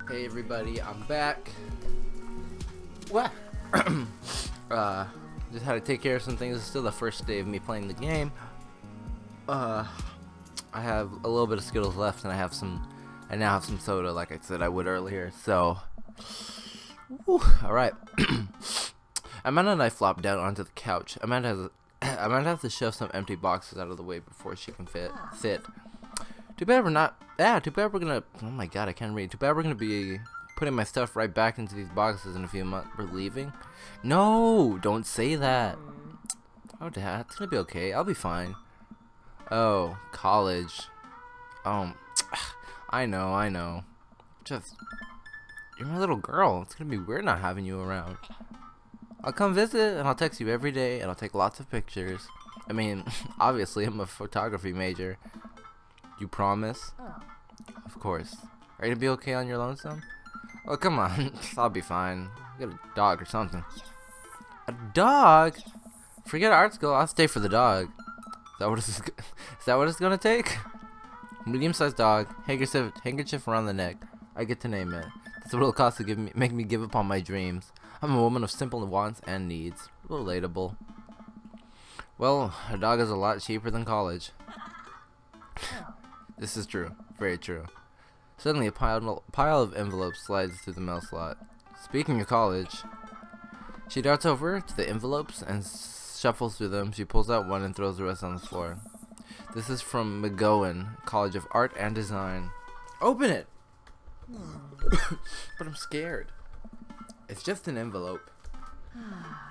Hey everybody, I'm back. What? Just had to take care of some things. It's still the first day of me playing the game. I have a little bit of Skittles left, and I now have some soda, like I said I would earlier. So, all right. Amanda and I flopped down onto the couch. Amanda has to shove some empty boxes out of the way before she can sit. Too bad we're not. Too bad we're gonna. Oh my god, I can't read. Too bad we're gonna be putting my stuff right back into these boxes in a few months. We're leaving? No, don't say that. Oh, Dad, it's gonna be okay. I'll be fine. Oh, college. I know. Just, you're my little girl. It's gonna be weird not having you around. I'll come visit and I'll text you every day and I'll take lots of pictures. I mean, obviously I'm a photography major. You promise? Of course. Are you gonna be okay on your lonesome? Oh, come on. I'll be fine. Get a dog or something. A dog? Forget art school. I'll stay for the dog. Is that what it's gonna take? Medium-sized dog, handkerchief around the neck. I get to name it. That's what it'll cost to make me give up on my dreams. I'm a woman of simple wants and needs. Relatable. Well, a dog is a lot cheaper than college. This is true. Very true. Suddenly, a pile of envelopes slides through the mail slot. Speaking of college, she darts over to the envelopes and shuffles through them. She pulls out one and throws the rest on the floor. This is from McGowan College of Art and Design. Open it! But I'm scared. It's just an envelope.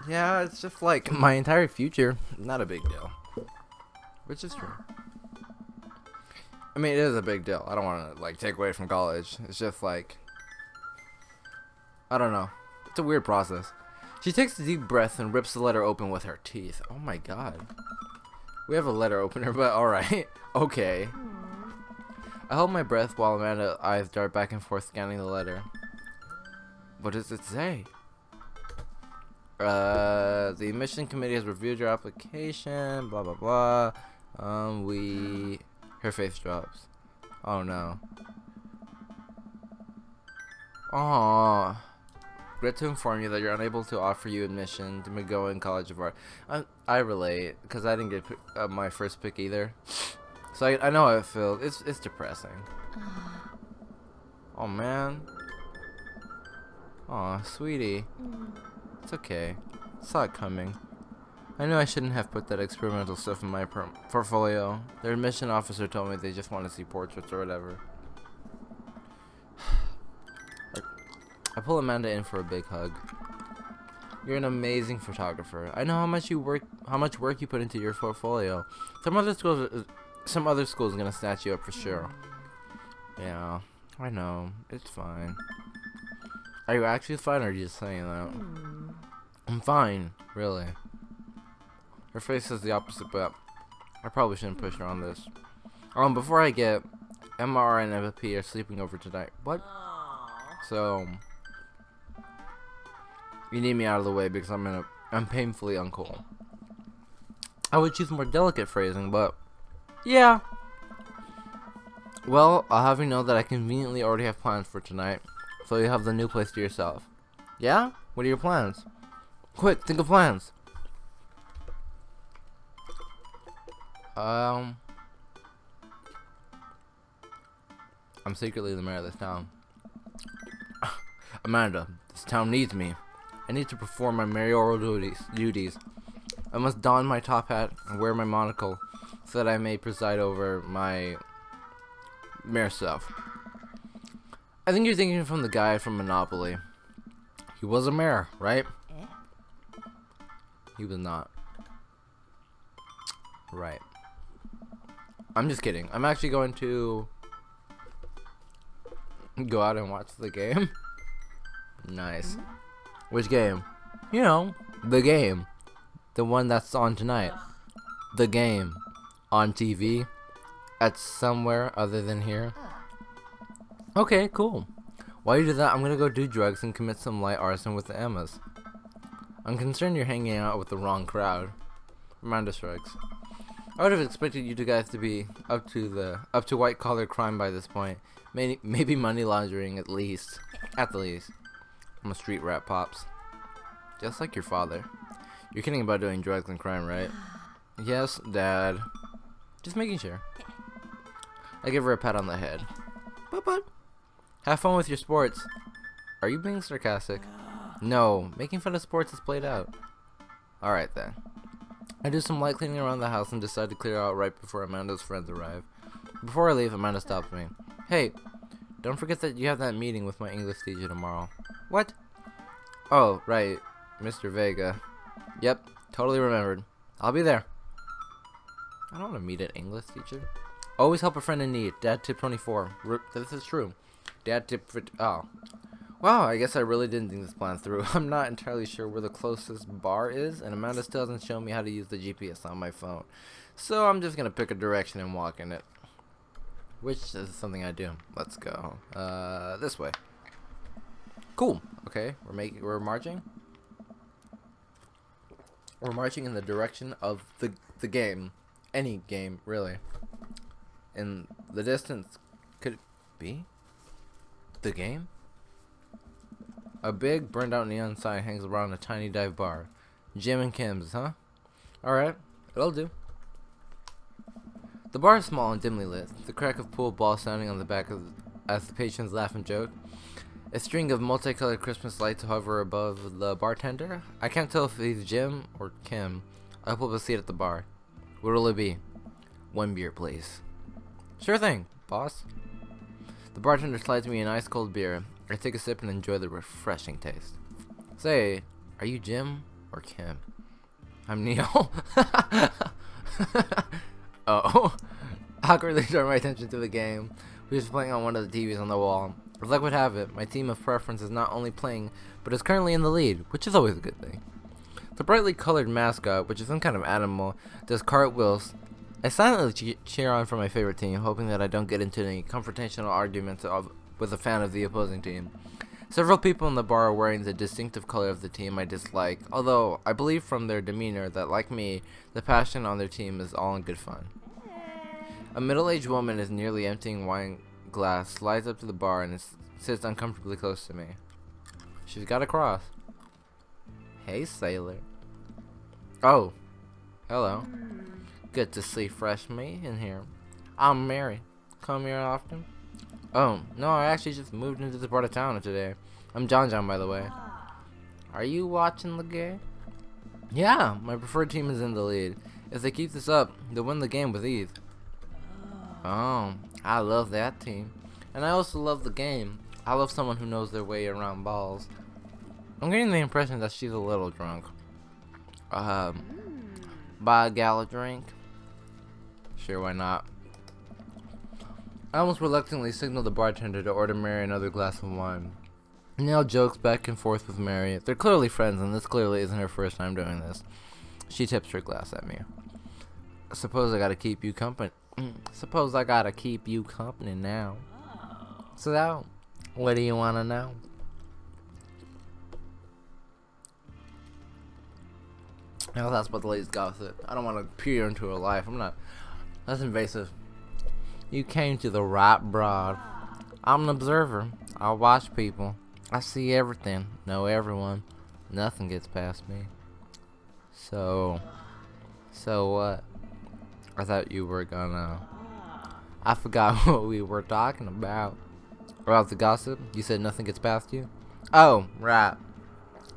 Yeah, it's just like my entire future. Not a big deal. Which is true. I mean, it is a big deal. I don't want to, like, take away from college. It's just, like, I don't know. It's a weird process. She takes a deep breath and rips the letter open with her teeth. Oh, my God. We have a letter opener, but alright. Okay. I hold my breath while Amanda's eyes dart back and forth scanning the letter. What does it say? The admission committee has reviewed your application, blah, blah, blah. Her face drops. Oh no. Aww. Regret to inform you that you're unable to offer you admission to McGowan College of Art. I relate, because I didn't get my first pick either. So I know how it feels. It's depressing. Oh man. Aw, sweetie. It's okay. Saw it coming. I knew I shouldn't have put that experimental stuff in my portfolio. Their admission officer told me they just want to see portraits or whatever. I pull Amanda in for a big hug. You're an amazing photographer. I know how much work you put into your portfolio. Some other schools are gonna snatch you up for sure. Yeah, I know. It's fine. Are you actually fine, or are you just saying that? I'm fine, really. Her face says the opposite, but I probably shouldn't push her on this. Before I get, MR and MVP are sleeping over tonight. What? So, you need me out of the way because I'm painfully uncool. I would choose more delicate phrasing, but yeah. Well, I'll have you know that I conveniently already have plans for tonight, so you have the new place to yourself. Yeah? What are your plans? Quick, think of plans. I'm secretly the mayor of this town. Amanda, this town needs me. I need to perform my mayoral duties. I must don my top hat and wear my monocle so that I may preside over my mayor stuff. I think you're thinking from the guy from Monopoly. He was a mayor, right? He was not. Right. I'm just kidding. I'm actually going to go out and watch the game. Nice. Which game? You know, the game. The one that's on tonight. The game. On TV. At somewhere other than here. Okay, cool. While you do that, I'm gonna go do drugs and commit some light arson with the Emmas. I'm concerned you're hanging out with the wrong crowd. Amanda shrugs. I would have expected you two guys to be up to white collar crime by this point. Maybe money laundering at least. At the least. I'm a street rat, Pops. Just like your father. You're kidding about doing drugs and crime, right? Yes, Dad. Just making sure. I give her a pat on the head. Bye-bye. Have fun with your sports. Are you being sarcastic? No, making fun of sports is played out. Alright then. I do some light cleaning around the house and decide to clear out right before Amanda's friends arrive. Before I leave, Amanda stops me. Hey, don't forget that you have that meeting with my English teacher tomorrow. What? Oh, right. Mr. Vega. Yep, totally remembered. I'll be there. I don't want to meet an English teacher. Always help a friend in need. Dad tip 24. This is true. Dad tip for... Oh. Wow, I guess I really didn't think this plan through. I'm not entirely sure where the closest bar is, and Amanda still hasn't shown me how to use the GPS on my phone. So I'm just going to pick a direction and walk in it. Which is something I do. Let's go. This way. Cool. Okay, we're marching. We're marching in the direction of the game. Any game, really. In the distance, could it be the game? A big burned out neon sign hangs around a tiny dive bar. Jim and Kim's, huh? Alright, it'll do. The bar is small and dimly lit, the crack of pool balls sounding on the back as the patrons laugh and joke. A string of multicolored Christmas lights hover above the bartender. I can't tell if he's Jim or Kim. I pull up a seat at the bar. What'll it be? 1 beer, please. Sure thing, boss. The bartender slides me an ice cold beer. I take a sip and enjoy the refreshing taste. Say, are you Jim or Kim? I'm Neil. Oh. Awkwardly turn my attention to the game, which is playing on one of the TVs on the wall. As luck would have it, my team of preference is not only playing, but is currently in the lead, which is always a good thing. The brightly colored mascot, which is some kind of animal, does cartwheels. I silently cheer on for my favorite team, hoping that I don't get into any confrontational arguments with a fan of the opposing team. Several people in the bar are wearing the distinctive color of the team I dislike, although I believe from their demeanor that, like me, the passion on their team is all in good fun. A middle-aged woman is nearly emptying wine glass, slides up to the bar, and sits uncomfortably close to me. She's got a cross. Hey, sailor. Oh, hello. Good to see fresh meat in here. I'm Mary. Come here often? Oh, no, I actually just moved into this part of town today. I'm John, by the way. Are you watching the game? Yeah, my preferred team is in the lead. If they keep this up, they'll win the game with ease. Oh, I love that team. And I also love the game. I love someone who knows their way around balls. I'm getting the impression that she's a little drunk. Buy a gal a drink? Sure, why not? I almost reluctantly signal the bartender to order Mary another glass of wine. Neil jokes back and forth with Mary. They're clearly friends, and this clearly isn't her first time doing this. She tips her glass at me. Suppose I gotta keep you company. Suppose I gotta keep you company now. So, what do you wanna know? Now that's about the latest gossip. I don't want to peer into her life. I'm not. That's invasive. You came to the right broad. I'm an observer. I watch people. I see everything. Know everyone. Nothing gets past me. So what? I thought you were gonna... I forgot what we were talking about. About the gossip? You said nothing gets past you? Oh, right.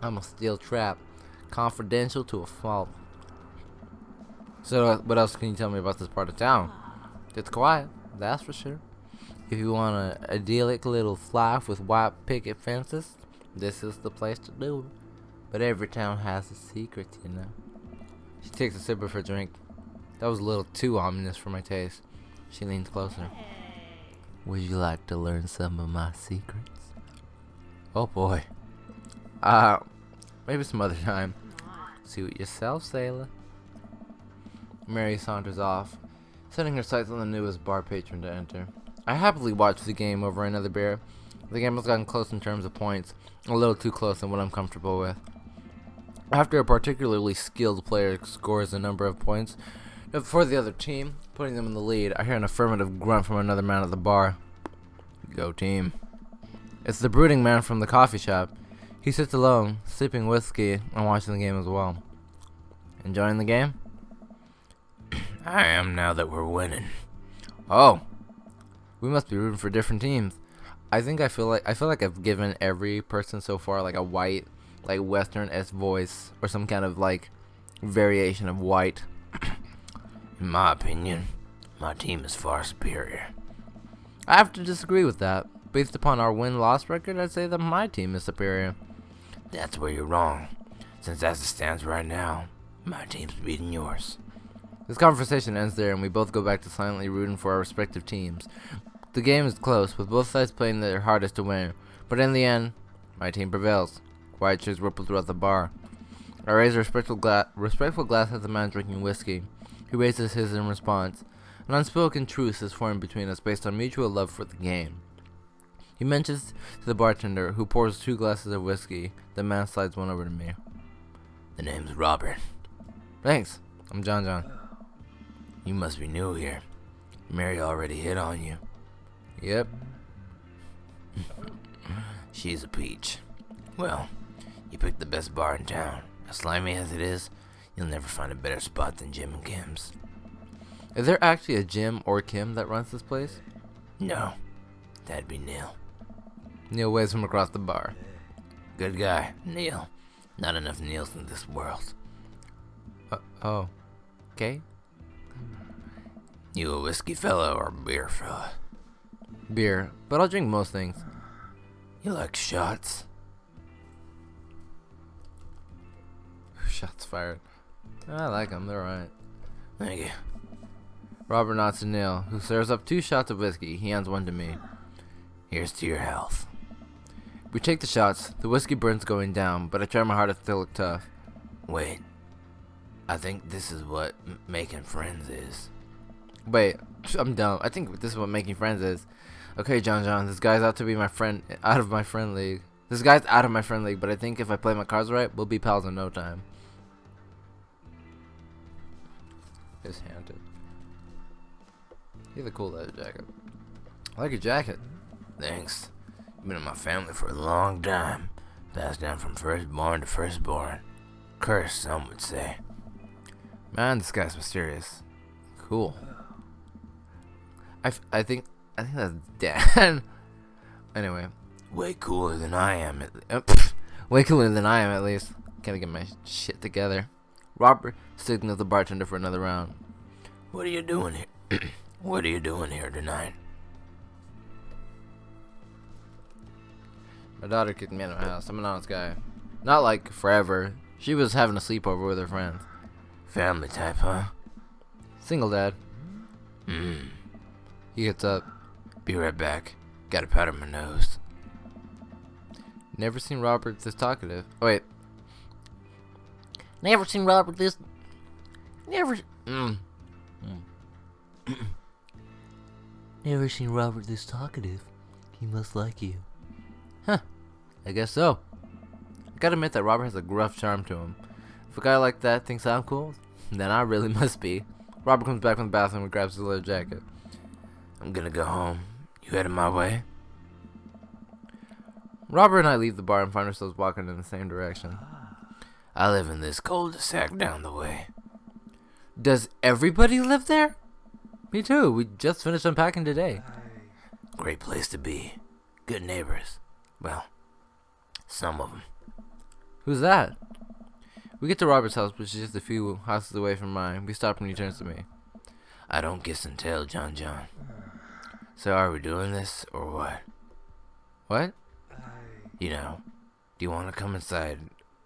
I'm a steel trap. Confidential to a fault. So, what else can you tell me about this part of town? It's quiet, that's for sure. If you want an idyllic little life with white picket fences, this is the place to do it. But every town has a secret, you know. She takes a sip of her drink. That was a little too ominous for my taste. She leans closer. Would you like to learn some of my secrets? Oh boy. Maybe some other time. Suit yourself, sailor. Mary saunters off, setting her sights on the newest bar patron to enter. I happily watch the game over another beer. The game has gotten close in terms of points, a little too close than what I'm comfortable with. After a particularly skilled player scores a number of points, For the other team, putting them in the lead, I hear an affirmative grunt from another man at the bar. Go team. It's the brooding man from the coffee shop. He sits alone, sipping whiskey and watching the game as well. Enjoying the game? I am now that we're winning. Oh, we must be rooting for different teams. I feel like I've given every person so far like a white, like Western-esque voice or some kind of like variation of white. In my opinion, my team is far superior. I have to disagree with that. Based upon our win-loss record, I'd say that my team is superior. That's where you're wrong. Since as it stands right now, my team's beating yours. This conversation ends there and we both go back to silently rooting for our respective teams. The game is close, with both sides playing their hardest to win, but in the end, my team prevails. Quiet cheers ripple throughout the bar. I raise a respectful glass at the man drinking whiskey. He raises his in response. An unspoken truce is formed between us based on mutual love for the game. He mentions to the bartender, who pours 2 glasses of whiskey. The man slides one over to me. The name's Robert. Thanks. I'm John. You must be new here. Mary already hit on you. Yep. She's a peach. Well, you picked the best bar in town. As slimy as it is, you'll never find a better spot than Jim and Kim's. Is there actually a Jim or Kim that runs this place? No. That'd be Neil. Neil waves from across the bar. Good guy, Neil. Not enough Neils in this world. Oh. Okay. You a whiskey fella or a beer fella? Beer, but I'll drink most things. You like shots? Shots fired. I like them, they're alright. Thank you. Robert nods to Neil, who serves up 2 shots of whiskey. He hands one to me. Here's to your health. We take the shots. The whiskey burns going down, but I try my hardest to look tough. Wait. I think this is what making friends is. Wait, I'm dumb. I think this is what making friends is. Okay, John, this guy's out to be my friend, out of my friend league. This guy's out of my friend league, but I think if I play my cards right, we'll be pals in no time. It's handed. You have a cool leather jacket. I like your jacket. Thanks. You've been in my family for a long time. Passed down from firstborn to firstborn. Cursed, some would say. Man, this guy's mysterious. Cool. I think that's Dan. Anyway, way cooler than I am. Way cooler than I am, at least. Gotta get my shit together. Robert signals the bartender for another round. What are you doing here? What are you doing here tonight? My daughter kicked me out of my house. I'm an honest guy. Not like forever. She was having a sleepover with her friends. Family type, huh? Single dad. He gets up. Be right back. Got a powder my nose. Never seen Robert this talkative. Oh, wait. Never seen Robert this. Never seen Robert this talkative. He must like you. Huh. I guess so. I gotta admit that Robert has a gruff charm to him. If a guy like that thinks I'm cool, then I really must be. Robert comes back from the bathroom and grabs his leather jacket. I'm gonna go home. You headed my way? Robert and I leave the bar and find ourselves walking in the same direction. I live in this cul-de-sac down the way. Does everybody live there? Me too. We just finished unpacking today. Great place to be. Good neighbors. Well, some of them. Who's that? We get to Robert's house, which is just a few houses away from mine. We stop and he turns to me. I don't guess and tell, John. So are we doing this, or what? What? You know, do you want to come inside,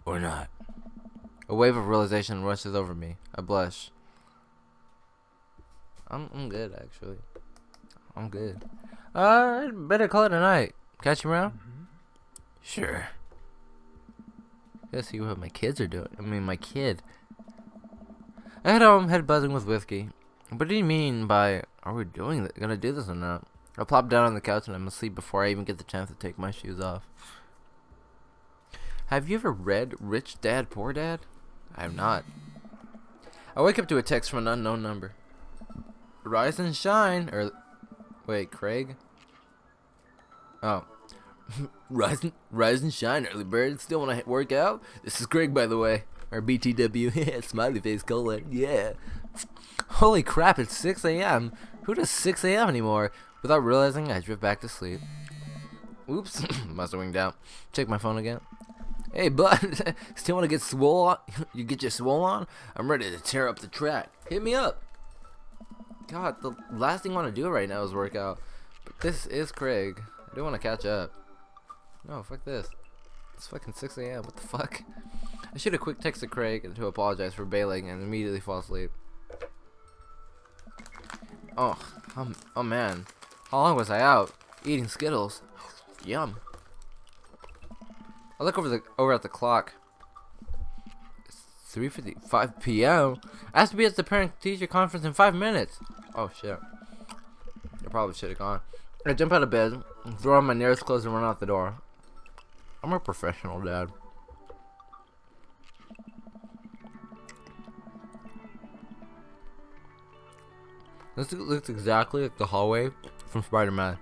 or not? A wave of realization rushes over me. I blush. I'm good, actually. I'm good. Better call it a night. Catch you around? Sure. Gotta see what my kids are doing. My kid. I head home, head buzzing with whiskey. What do you mean by, are we gonna do this or not? I plop down on the couch and I'm asleep before I even get the chance to take my shoes off. Have you ever read Rich Dad, Poor Dad? I have not. I wake up to a text from an unknown number. Rise and shine, or wait, Craig? Oh. rise and shine, early bird. Still want to work out? This is Craig, by the way. Or BTW. Smiley face colon. Yeah. Holy crap, it's 6 a.m. Who does 6 a.m. anymore? Without realizing, I drift back to sleep. Oops. Must have winged out. Check my phone again. Hey, bud. Still want to get swole on? You get your swole on? I'm ready to tear up the track. Hit me up. God, the last thing I want to do right now is work out. But this is Craig. I do want to catch up. No, fuck this. It's fucking 6 a.m. What the fuck? I should have quick texted Craig to apologize for bailing and immediately fall asleep. Oh man. How long was I out? Eating Skittles. Yum. I look over at the clock. It's 3:55 p.m. I have to be at the parent-teacher conference in 5 minutes. Oh shit. I probably should have gone. I jump out of bed, throw on my nearest clothes, and run out the door. I'm a professional dad. This looks exactly like the hallway from Spider-Man.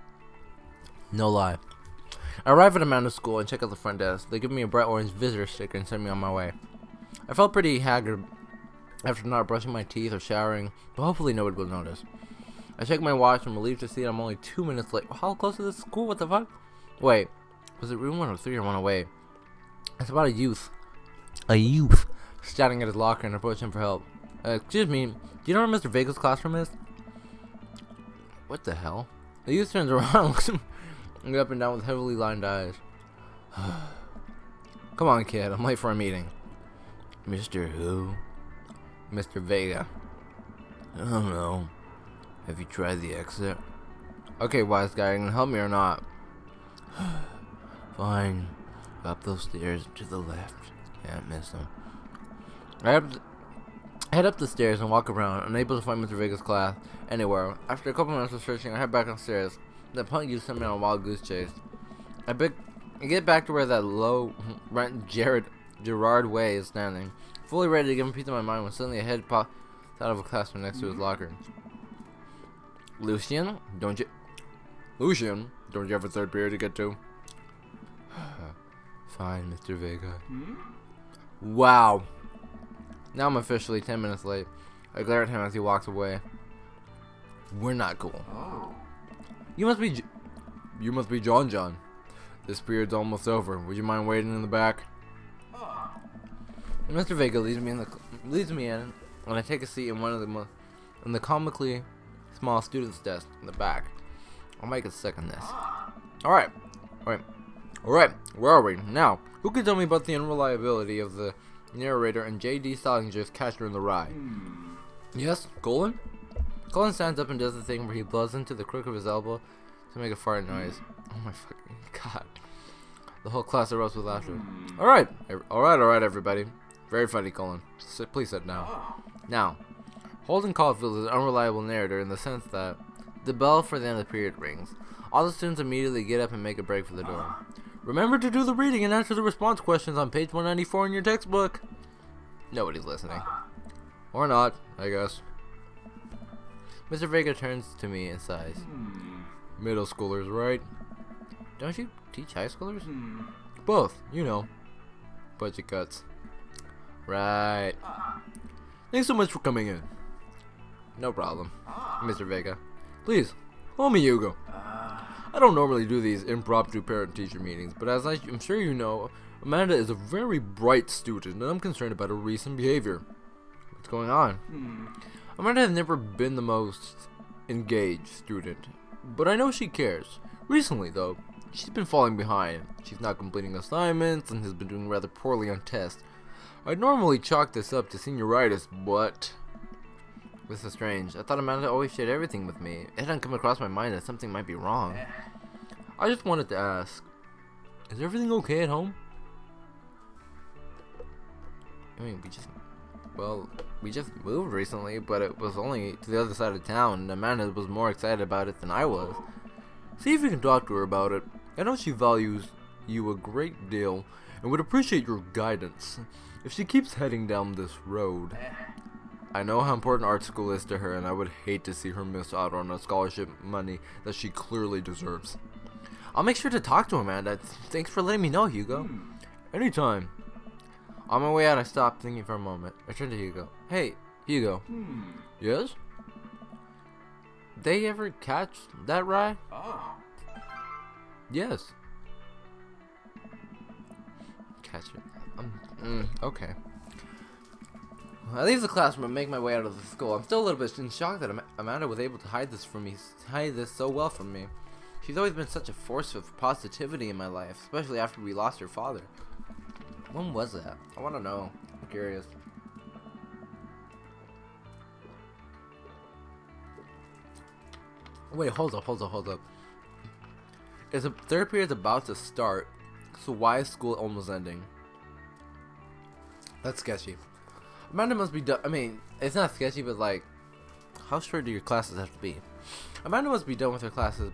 No lie. I arrive at Amanda's school and check out the front desk. They give me a bright orange visitor sticker and send me on my way. I felt pretty haggard after not brushing my teeth or showering, but hopefully nobody will notice. I check my watch and relieved to see I'm only 2 minutes late. How close is this school? What the fuck? Wait, was it room 103 or 108? It's about a youth. Shouting at his locker and approaching him for help. Excuse me, do you know where Mr. Vega's classroom is? What the hell? The youth turns around, looks me up and down with heavily lined eyes. Come on, kid, I'm late for a meeting. Mr. Who? Mr. Vega. I don't know. Have you tried the exit? Okay, wise guy, are you gonna help me or not? Fine. Up those stairs to the left. Can't miss them. I head up the stairs and walk around, unable to find Mr. Vega's class anywhere. After a couple minutes of searching, I head back upstairs. The punk youth sent me on a wild goose chase. I get back to where that low rent Gerard Way is standing, fully ready to give him a piece of my mind when suddenly a head pops out of a classroom next to his locker. Lucian, don't you have a third period to get to? Fine, Mr. Vega. Wow. Now I'm officially 10 minutes late. I glare at him as he walks away. We're not cool. Oh. You must be John. This period's almost over. Would you mind waiting in the back? And Mr. Vega leads me in, and I take a seat in in the comically small student's desk in the back. I'll make a second this. All right. Where are we now? Who can tell me about the unreliability of the narrator and J.D. Salinger's Catcher in the Rye? Yes, Colin? Colin stands up and does the thing where he blows into the crook of his elbow to make a fart noise. Oh my fucking god. The whole class erupts with laughter. Alright, everybody. Very funny, Colin. Please sit down. Now, Holden Caulfield is an unreliable narrator in the sense that the bell for the end of the period rings. All the students immediately get up and make a break for the door. Remember to do the reading and answer the response questions on page 194 in your textbook. Nobody's listening. Or not, I guess. Mr. Vega turns to me and sighs. Middle schoolers, right? Don't you teach high schoolers? Both, you know. Budget cuts. Right. Thanks so much for coming in. No problem, Mr. Vega. Please, call me Hugo. I don't normally do these impromptu parent-teacher meetings, but as I'm sure you know, Amanda is a very bright student, and I'm concerned about her recent behavior. What's going on? Amanda has never been the most engaged student, but I know she cares. Recently, though, she's been falling behind. She's not completing assignments and has been doing rather poorly on tests. I'd normally chalk this up to senioritis, but this is strange. I thought Amanda always shared everything with me. It hadn't come across my mind that something might be wrong. I just wanted to ask, is everything okay at home? I mean, we just moved recently, but it was only to the other side of town, and Amanda was more excited about it than I was. See if you can talk to her about it. I know she values you a great deal and would appreciate your guidance if she keeps heading down this road. I know how important art school is to her, and I would hate to see her miss out on a scholarship money that she clearly deserves. I'll make sure to talk to Amanda. Thanks for letting me know, Hugo. Anytime. On my way out, I stopped thinking for a moment. I turned to Hugo. Hey, Hugo. Yes? They ever catch that rye? Yes. Catch it. Okay. I leave the classroom and make my way out of the school. I'm still a little bit in shock that Amanda was able to hide this so well from me. She's always been such a force of positivity in my life, especially after we lost her father. When was that? I want to know. I'm curious. Wait, hold up. Is the third period about to start, so why is school almost ending? That's sketchy. Amanda must be done. I mean, it's not sketchy, but like, how short do your classes have to be? Amanda must be done with her classes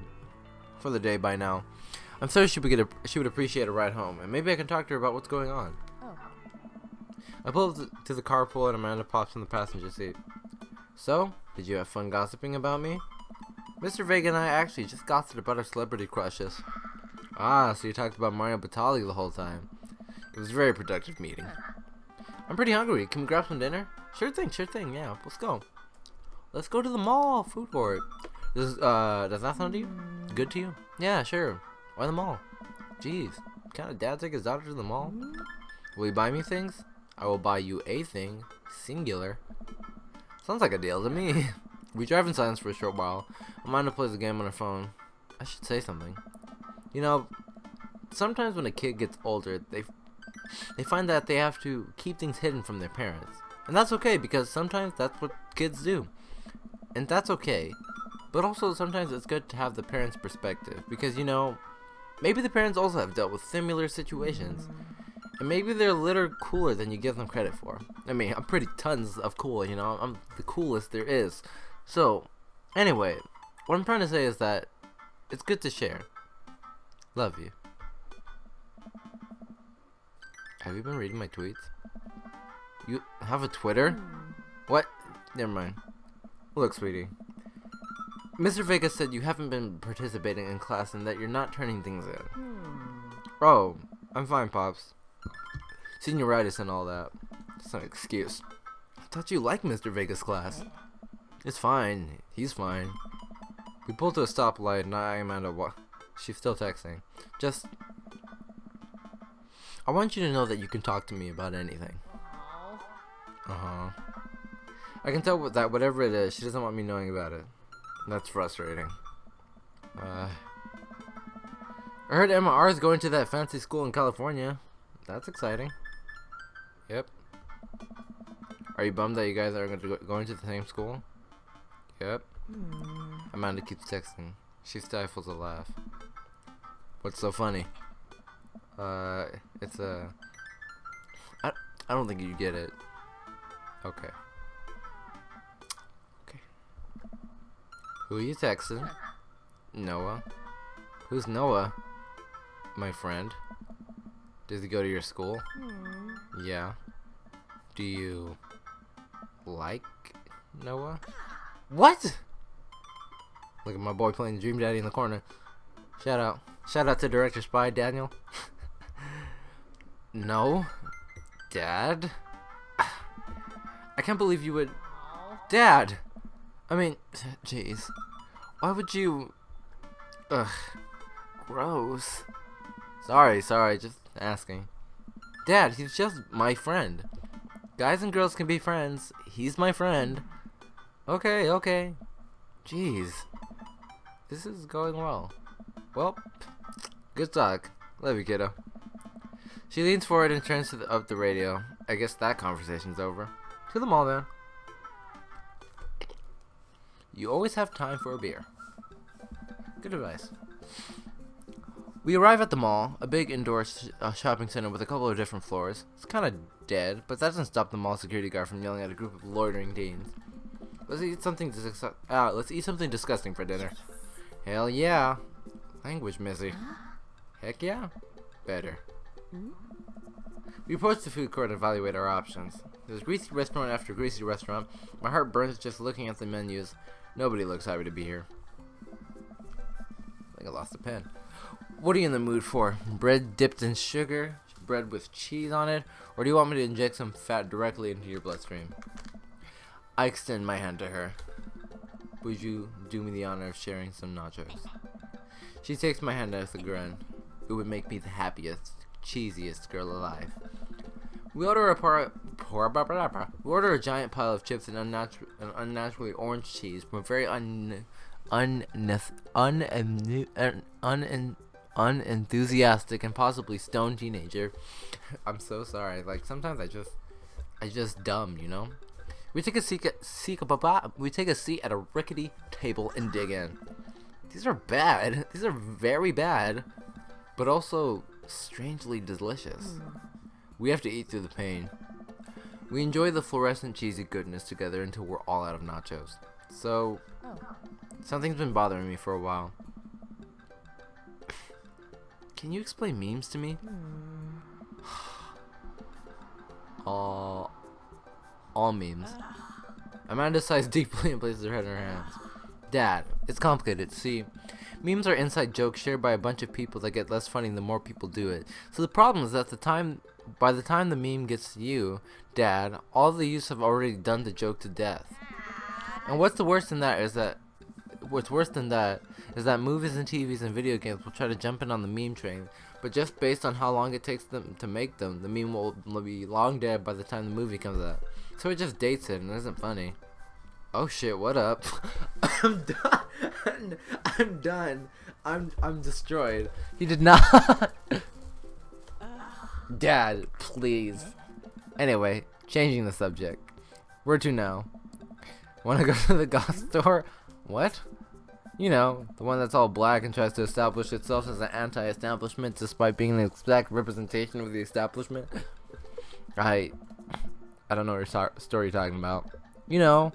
for the day by now. I'm sure she would appreciate a ride home, and maybe I can talk to her about what's going on. I pull up to the carpool, and Amanda pops in the passenger seat. So, did you have fun gossiping about me? Mr. Vega and I actually just gossiped about our celebrity crushes. Ah, so you talked about Mario Batali the whole time. It was a very productive meeting. I'm pretty hungry. Can we grab some dinner? Sure thing, yeah. Let's go. Let's go to the mall. Food court. Does that sound to you? Good to you? Yeah, sure. Why the mall? Jeez. Can't a dad take his daughter to the mall? Will you buy me things? I will buy you a thing. Singular. Sounds like a deal to me. We drive in silence for a short while. Amanda plays a game on her phone. I should say something. You know, sometimes when a kid gets older, they find that they have to keep things hidden from their parents. And that's okay, because sometimes that's what kids do. And that's okay. But also sometimes it's good to have the parents' perspective, because, you know, maybe the parents also have dealt with similar situations. And maybe they're a little cooler than you give them credit for. I mean, I'm pretty tons of cool, you know. I'm the coolest there is. So, anyway, what I'm trying to say is that it's good to share. Love you. Have you been reading my tweets? You have a Twitter? What? Never mind. Look, sweetie. Mr. Vega said you haven't been participating in class and that you're not turning things in. Oh, I'm fine, Pops. Senioritis and all that. That's not an excuse. I thought you liked Mr. Vega's class. It's fine. He's fine. We pulled to a stoplight and I am at a She's still texting. Just... I want you to know that you can talk to me about anything. I can tell that whatever it is, she doesn't want me knowing about it. That's frustrating. I heard Emma R is going to that fancy school in California. That's exciting. Yep. Are you bummed that you guys are going to the same school? Yep. Amanda keeps texting. She stifles a laugh. What's so funny? It's a... I don't think you get it. Okay. Who are you texting? Noah. Who's Noah? My friend. Does he go to your school? Yeah. Do you like Noah? What? Look at my boy playing Dream Daddy in the corner. Shout out. Shout out to Director Spy Daniel. No. Dad? I can't believe you would... Dad! I mean, jeez. Why would you... Ugh. Gross. Sorry, just asking. Dad, he's just my friend. Guys and girls can be friends. He's my friend. Okay. Jeez. This is going well. Well, good talk. Love you, kiddo. She leans forward and turns up the radio. I guess that conversation's over. To the mall, then. You always have time for a beer. Good advice. We arrive at the mall, a big indoor shopping center with a couple of different floors. It's kind of dead, but that doesn't stop the mall security guard from yelling at a group of loitering teens. Let's eat something disgusting for dinner. Hell yeah. Language, Missy. Heck yeah. Better. We approach the food court and evaluate our options. There's greasy restaurant after greasy restaurant. My heart burns just looking at the menus. Nobody looks happy to be here. I think I lost a pen. What are you in the mood for? Bread dipped in sugar? Bread with cheese on it? Or do you want me to inject some fat directly into your bloodstream? I extend my hand to her. Would you do me the honor of sharing some nachos? She takes my hand with a grin. It would make me the happiest, cheesiest girl alive. We order a giant pile of chips and unnaturally orange cheese from a very unenthusiastic and possibly stoned teenager. I'm so sorry. Like sometimes I just dumb, you know. We take a seat at a rickety table and dig in. These are bad. These are very bad, but also strangely delicious. We have to eat through the pain. We enjoy the fluorescent cheesy goodness together until we're all out of nachos. So, something's been bothering me for a while. Can you explain memes to me? All memes. Amanda sighs deeply and places her head in her hands. Dad, it's complicated. See, memes are inside jokes shared by a bunch of people that get less funny the more people do it. So the problem is that by the time the meme gets to you, Dad, all the youths have already done the joke to death. And what's worse than that is that movies and TVs and video games will try to jump in on the meme train, but just based on how long it takes them to make them, the meme will be long dead by the time the movie comes out. So it just dates it and it isn't funny. Oh shit, what up? I'm done. I'm done. I'm destroyed. He did not. Dad, please. Anyway, changing the subject. Where to now? Wanna go to the goth store? What? You know, the one that's all black and tries to establish itself as an anti-establishment despite being an exact representation of the establishment? I don't know what story you're talking about. You know,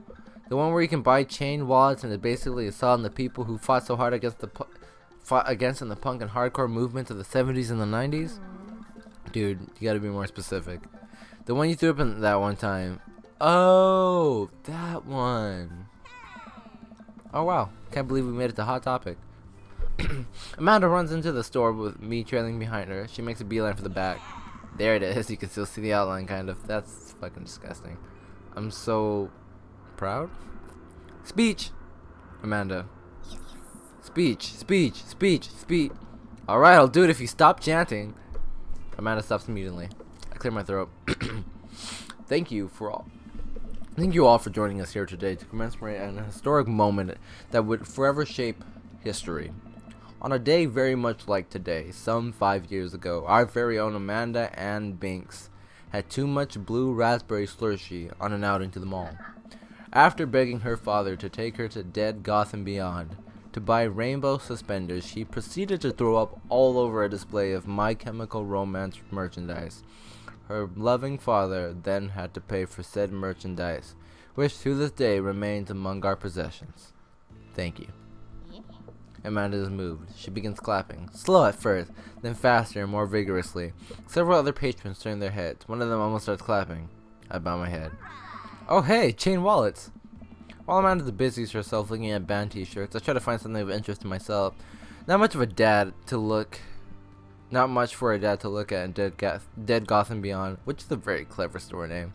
the one where you can buy chain wallets and it basically assaulting the people who fought so hard against in the punk and hardcore movements of the 70s and the 90s? Dude, you gotta be more specific. The one you threw up in that one time. Oh, that one. Oh wow, can't believe we made it to Hot Topic. Amanda runs into the store with me trailing behind her. She makes a beeline for the back. There it is, you can still see the outline kind of. That's fucking disgusting. I'm so proud. Speech! Amanda. Speech. Alright, I'll do it if you stop chanting. Amanda stops immediately. I clear my throat. Thank you all for joining us here today to commemorate an historic moment that would forever shape history. On a day very much like today, some 5 years ago, our very own Amanda Ann Binks had too much blue raspberry slushy on an outing to the mall. After begging her father to take her to Dead Goth and Beyond to buy rainbow suspenders, she proceeded to throw up all over a display of My Chemical Romance merchandise. Her loving father then had to pay for said merchandise, which to this day remains among our possessions. Thank you. Amanda is moved. She begins clapping, slow at first, then faster and more vigorously. Several other patrons turn their heads. One of them almost starts clapping. I bow my head. Oh hey, chain wallets! While Amanda busies herself looking at band t-shirts, I try to find something of interest to myself. Not much for a dad to look at in Dead Goth and Beyond, which is a very clever store name.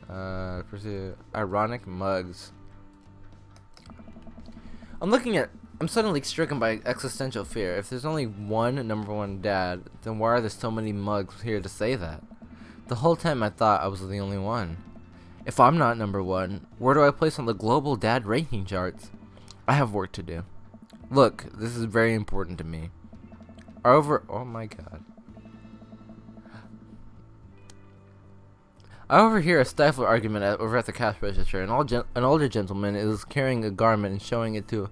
Pursue ironic mugs. I'm suddenly stricken by existential fear. If there's only one number one dad, then why are there so many mugs here to say that? The whole time I thought I was the only one. If I'm not number one, where do I place on the global dad ranking charts? I have work to do. Look, this is very important to me. Oh my god. I overhear a stifled argument over at the cash register. An older gentleman is carrying a garment and showing it to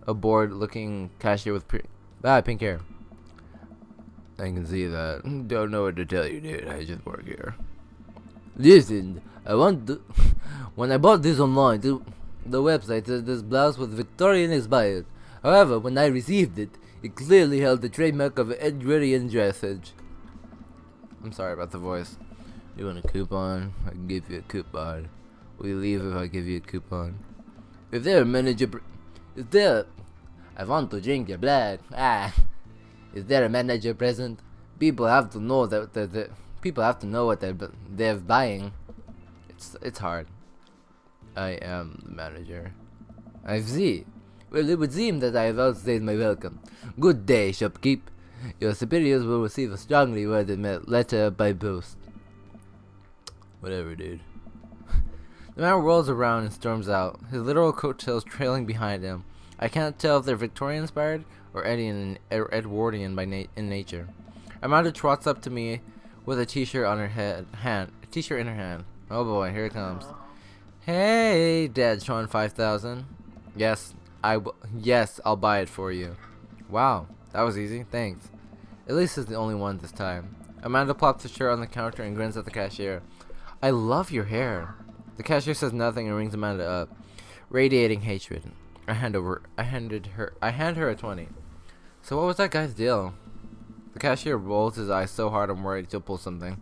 a bored-looking cashier with pink hair. I can see that. Don't know what to tell you, dude. I just work here. Listen, when I bought this online, the website said this blouse was Victorian inspired. However, when I received it, it clearly held the trademark of Edwardian dressage. I'm sorry about the voice. You want a coupon? I can give you a coupon. Will you leave if I give you a coupon? If there a manager, is there? I want to drink your blood. Is there a manager present? People have to know that people have to know what they're buying. It's hard. I am the manager. I see. Well, it would seem that I have outstayed my welcome. Good day, shopkeep. Your superiors will receive a strongly worded letter by post. Whatever, dude. The man rolls around and storms out, his literal coattails trailing behind him. I can't tell if they're Victorian-inspired or Edwardian in nature. Amanda trots up to me with a t-shirt on her t-shirt in her hand. Oh boy, here it comes. Hey, Dad Sean 5000. Yes, I'll buy it for you. Wow, that was easy. Thanks. At least it's the only one this time. Amanda plops the shirt on the counter and grins at the cashier. I love your hair. The cashier says nothing and rings Amanda up, radiating hatred. I hand her a 20. So what was that guy's deal? The cashier rolls his eyes so hard I'm worried he'll pull something.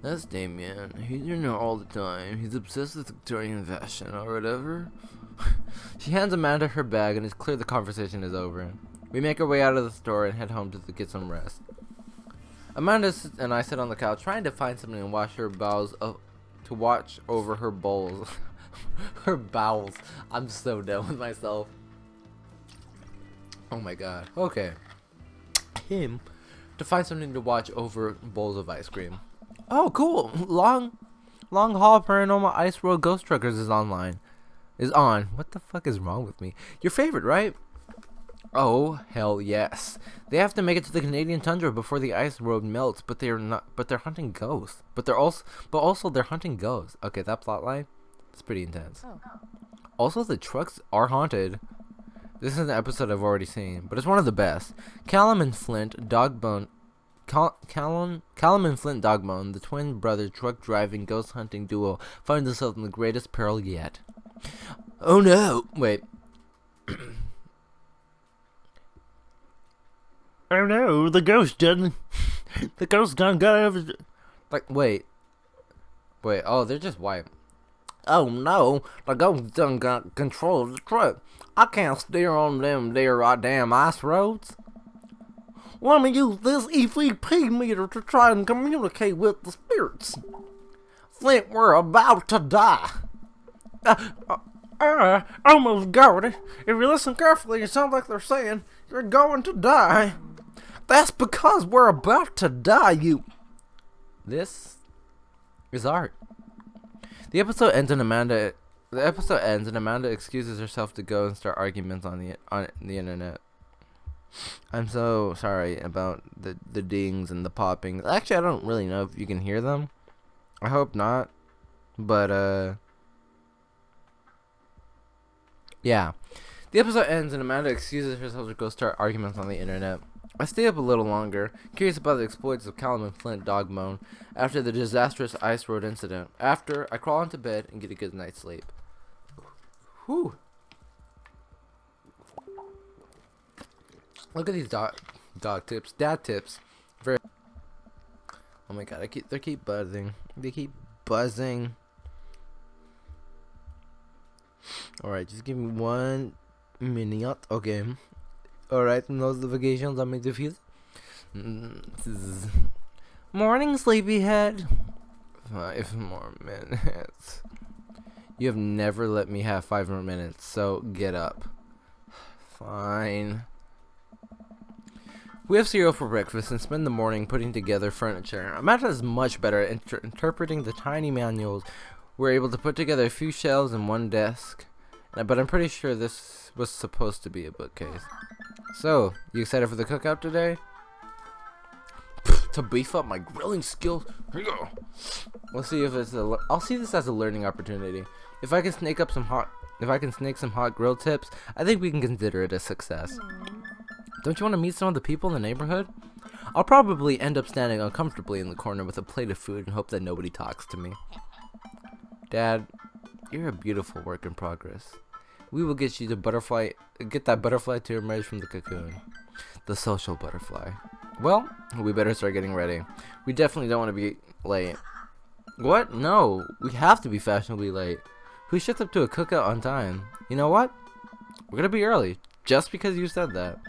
That's Damien. He's in there all the time. He's obsessed with Victorian fashion or whatever. She hands Amanda her bag and it's clear the conversation is over. We make our way out of the store and head home to get some rest. Amanda and I sit on the couch trying to find something to watch over her bowls. Her bowels. I'm so done with myself. Oh my god. Okay. To find something to watch over bowls of ice cream. Oh, cool. Long Haul Paranormal Ice Road Ghost Truckers is on. What the fuck is wrong with me? Your favorite, right? Oh, hell yes. They have to make it to the Canadian tundra before the ice road melts, but they're hunting ghosts. They're hunting ghosts. Okay, that plotline, it's pretty intense. Oh. Also, the trucks are haunted. This is an episode I've already seen, but it's one of the best. Callum and Flint Dogbone, the twin brother truck driving ghost hunting duo, find themselves in the greatest peril yet. Oh no! Wait. Oh no, the ghost done got over. Like, wait, oh, they're just white. Oh no, the ghost done got control of the truck. I can't steer on them there damn ice roads. Let me use this EVP meter to try and communicate with the spirits. Flint, we're about to die. Almost got it. If you listen carefully, it sounds like they're saying you're going to die. That's because we're about to die, you. This is art. The episode ends and Amanda excuses herself to go and start arguments on the internet. I'm so sorry about the dings and the popping. Actually, I don't really know if you can hear them. I hope not. But yeah. The episode ends and Amanda excuses herself to go start arguments on the internet. I stay up a little longer, curious about the exploits of Callum and Flint Dogbone after the disastrous ice road incident. After, I crawl into bed and get a good night's sleep. Whew. Look at these dad tips. Very. Oh my god, they keep buzzing. Alright, just give me 1 minute. Okay. Alright, notifications on my diffuse. Morning, sleepyhead. 5 more minutes. You have never let me have 5 more minutes, so get up. Fine. We have cereal for breakfast and spend the morning putting together furniture. Amanda is much better at interpreting the tiny manuals. We're able to put together a few shelves and 1 desk, but I'm pretty sure this was supposed to be a bookcase. So, you excited for the cookout today? To beef up my grilling skills. Here you go. We'll see if I'll see this as a learning opportunity. If I can snake some hot grill tips, I think we can consider it a success. Don't you want to meet some of the people in the neighborhood? I'll probably end up standing uncomfortably in the corner with a plate of food and hope that nobody talks to me. Dad, you're a beautiful work in progress. We will get that butterfly to emerge from the cocoon. The social butterfly. Well, we better start getting ready. We definitely don't want to be late. What? No, we have to be fashionably late. Who shuts up to a cookout on time? You know what? We're gonna be early, just because you said that.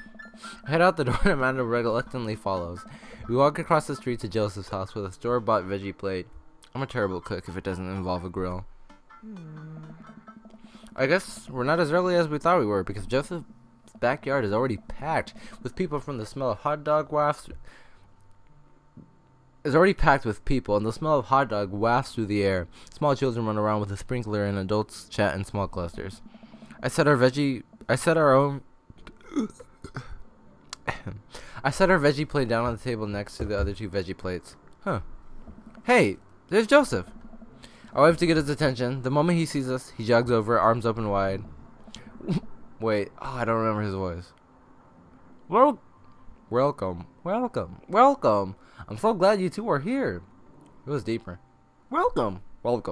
I head out the door and Amanda reluctantly follows. We walk across the street to Joseph's house with a store-bought veggie plate. I'm a terrible cook if it doesn't involve a grill. I guess we're not as early as we thought we were because Joseph's backyard is already packed with people from the smell of hot dog wafts. Is already packed with people, and the smell of hot dog wafts through the air. Small children run around with a sprinkler, and adults chat in small clusters. I set our veggie plate down on the table next to the other two veggie plates. Huh. Hey, there's Joseph. I wave to get his attention. The moment he sees us, he jogs over, arms open wide. Wait, I don't remember his voice. Welcome. I'm so glad you two are here. It was deeper. Welcome. I'm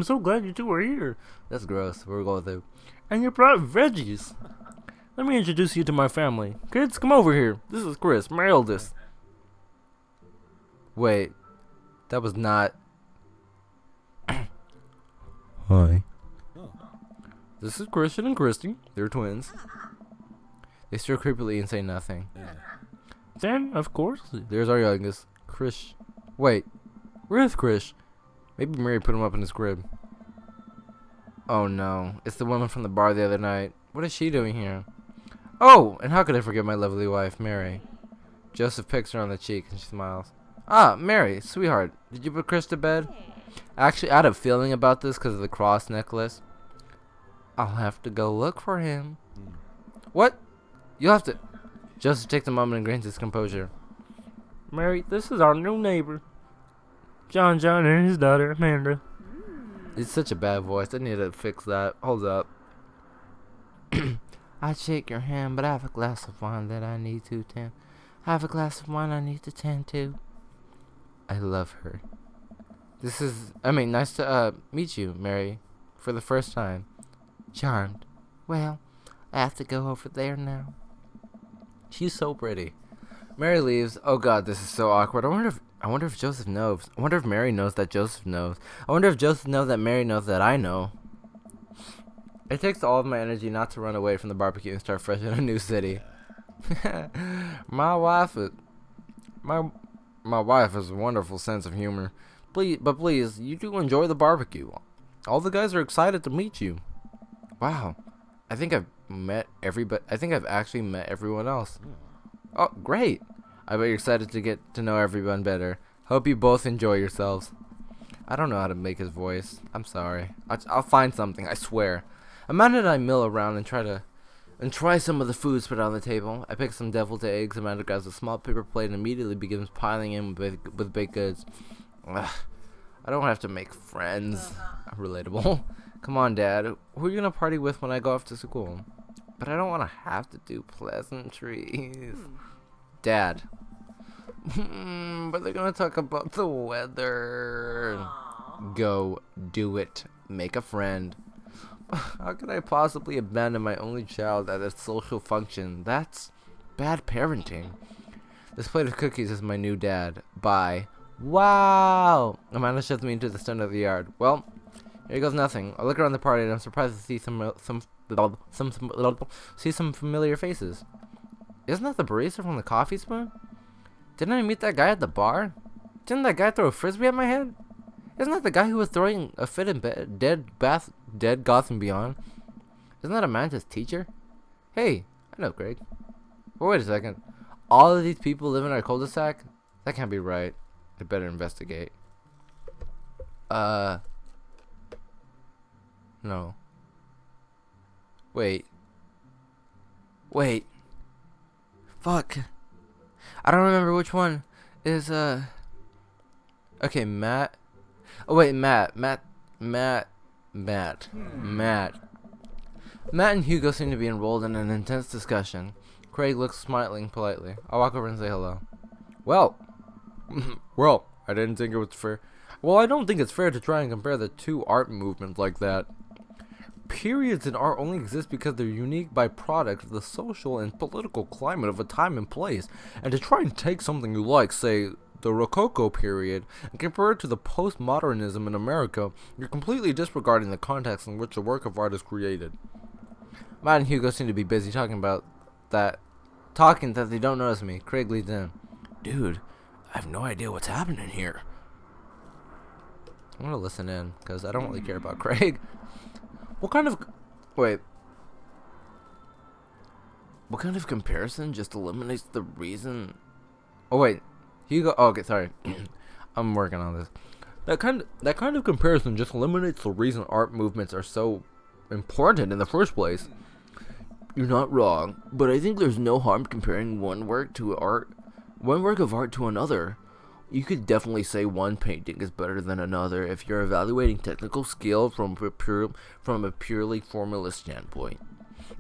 so glad you two are here. That's gross. We're going through. And you brought veggies. Let me introduce you to my family. Kids, come over here. This is Chris, my eldest. Wait, that was not. Hi. This is Christian and Christy. They're twins. They stare creepily and say nothing. Then, of course, There's our youngest, Chris. Wait, where's Chris? Maybe Mary put him up in his crib. Oh no, it's the woman from the bar the other night. What is she doing here? Oh, and how could I forget my lovely wife, Mary? Joseph picks her on the cheek and she smiles. Ah, Mary, sweetheart, did you put Chris to bed? Actually, I had a feeling about this because of the cross necklace. I'll have to go look for him. What? You'll have to... Joseph takes a moment and gains his composure. Mary, this is our new neighbor. John and his daughter, Amanda. It's such a bad voice. I need to fix that. Hold up. I'd shake your hand, but I have a glass of wine that I need to tend. I have a glass of wine I need to tend to. I love her. Nice to meet you, Mary, for the first time. Charmed. Well, I have to go over there now. She's so pretty. Mary leaves. Oh god, this is so awkward. I wonder if Joseph knows. I wonder if Mary knows that Joseph knows. I wonder if Joseph knows that Mary knows that I know. It takes all of my energy not to run away from the barbecue and start fresh in a new city. My wife has a wonderful sense of humor. Please, you do enjoy the barbecue. All the guys are excited to meet you. Wow, I think I've actually met everyone else. Oh, great! I bet you're excited to get to know everyone better. Hope you both enjoy yourselves. I don't know how to make his voice. I'm sorry. I'll find something. I swear. Amanda and I mill around and try some of the foods put on the table. I pick some deviled eggs. Amanda grabs a small paper plate and immediately begins piling in with baked goods. Ugh, I don't have to make friends. Relatable. Come on, Dad. Who are you gonna party with when I go off to school? But I don't want to have to do pleasantries. Dad. But they're gonna talk about the weather. Go do it. Make a friend. How could I possibly abandon my only child at a social function? That's bad parenting. This plate of cookies is my new dad. Bye. Wow! Amanda shoves me into the center of the yard. Well, here goes nothing. I look around the party and I'm surprised to see some familiar faces. Isn't that the barista from the Coffee Spoon? Didn't I meet that guy at the bar? Didn't that guy throw a frisbee at my head? Isn't that the guy who was throwing a fit in bed, dead Gotham Beyond? Isn't that Amanda's teacher? Hey, I know Greg. But wait a second. All of these people live in our cul-de-sac? That can't be right. I better investigate. No. Wait. Fuck. I don't remember which one is, okay, Matt. Oh, wait, Matt. Matt and Hugo seem to be enrolled in an intense discussion. Craig looks smiling politely. I walk over and say hello. Well, I didn't think it was fair. Well, I don't think it's fair to try and compare the two art movements like that. periods in art only exist because they're unique byproducts of the social and political climate of a time and place. And to try and take something you like, say, the Rococo period, and compare it to the postmodernism in America, you're completely disregarding the context in which the work of art is created. Matt and Hugo seem to be busy talking that they don't notice me. Craig leads in. Dude, I have no idea what's happening here. I'm gonna listen in, because I don't really care about Craig. What kind of comparison just eliminates the reason? Oh wait, Hugo. Oh, okay, sorry. I'm working on this. That kind of comparison just eliminates the reason art movements are so important in the first place. You're not wrong, but I think there's no harm comparing one work of art to another. You could definitely say one painting is better than another if you're evaluating technical skill from a purely formula standpoint.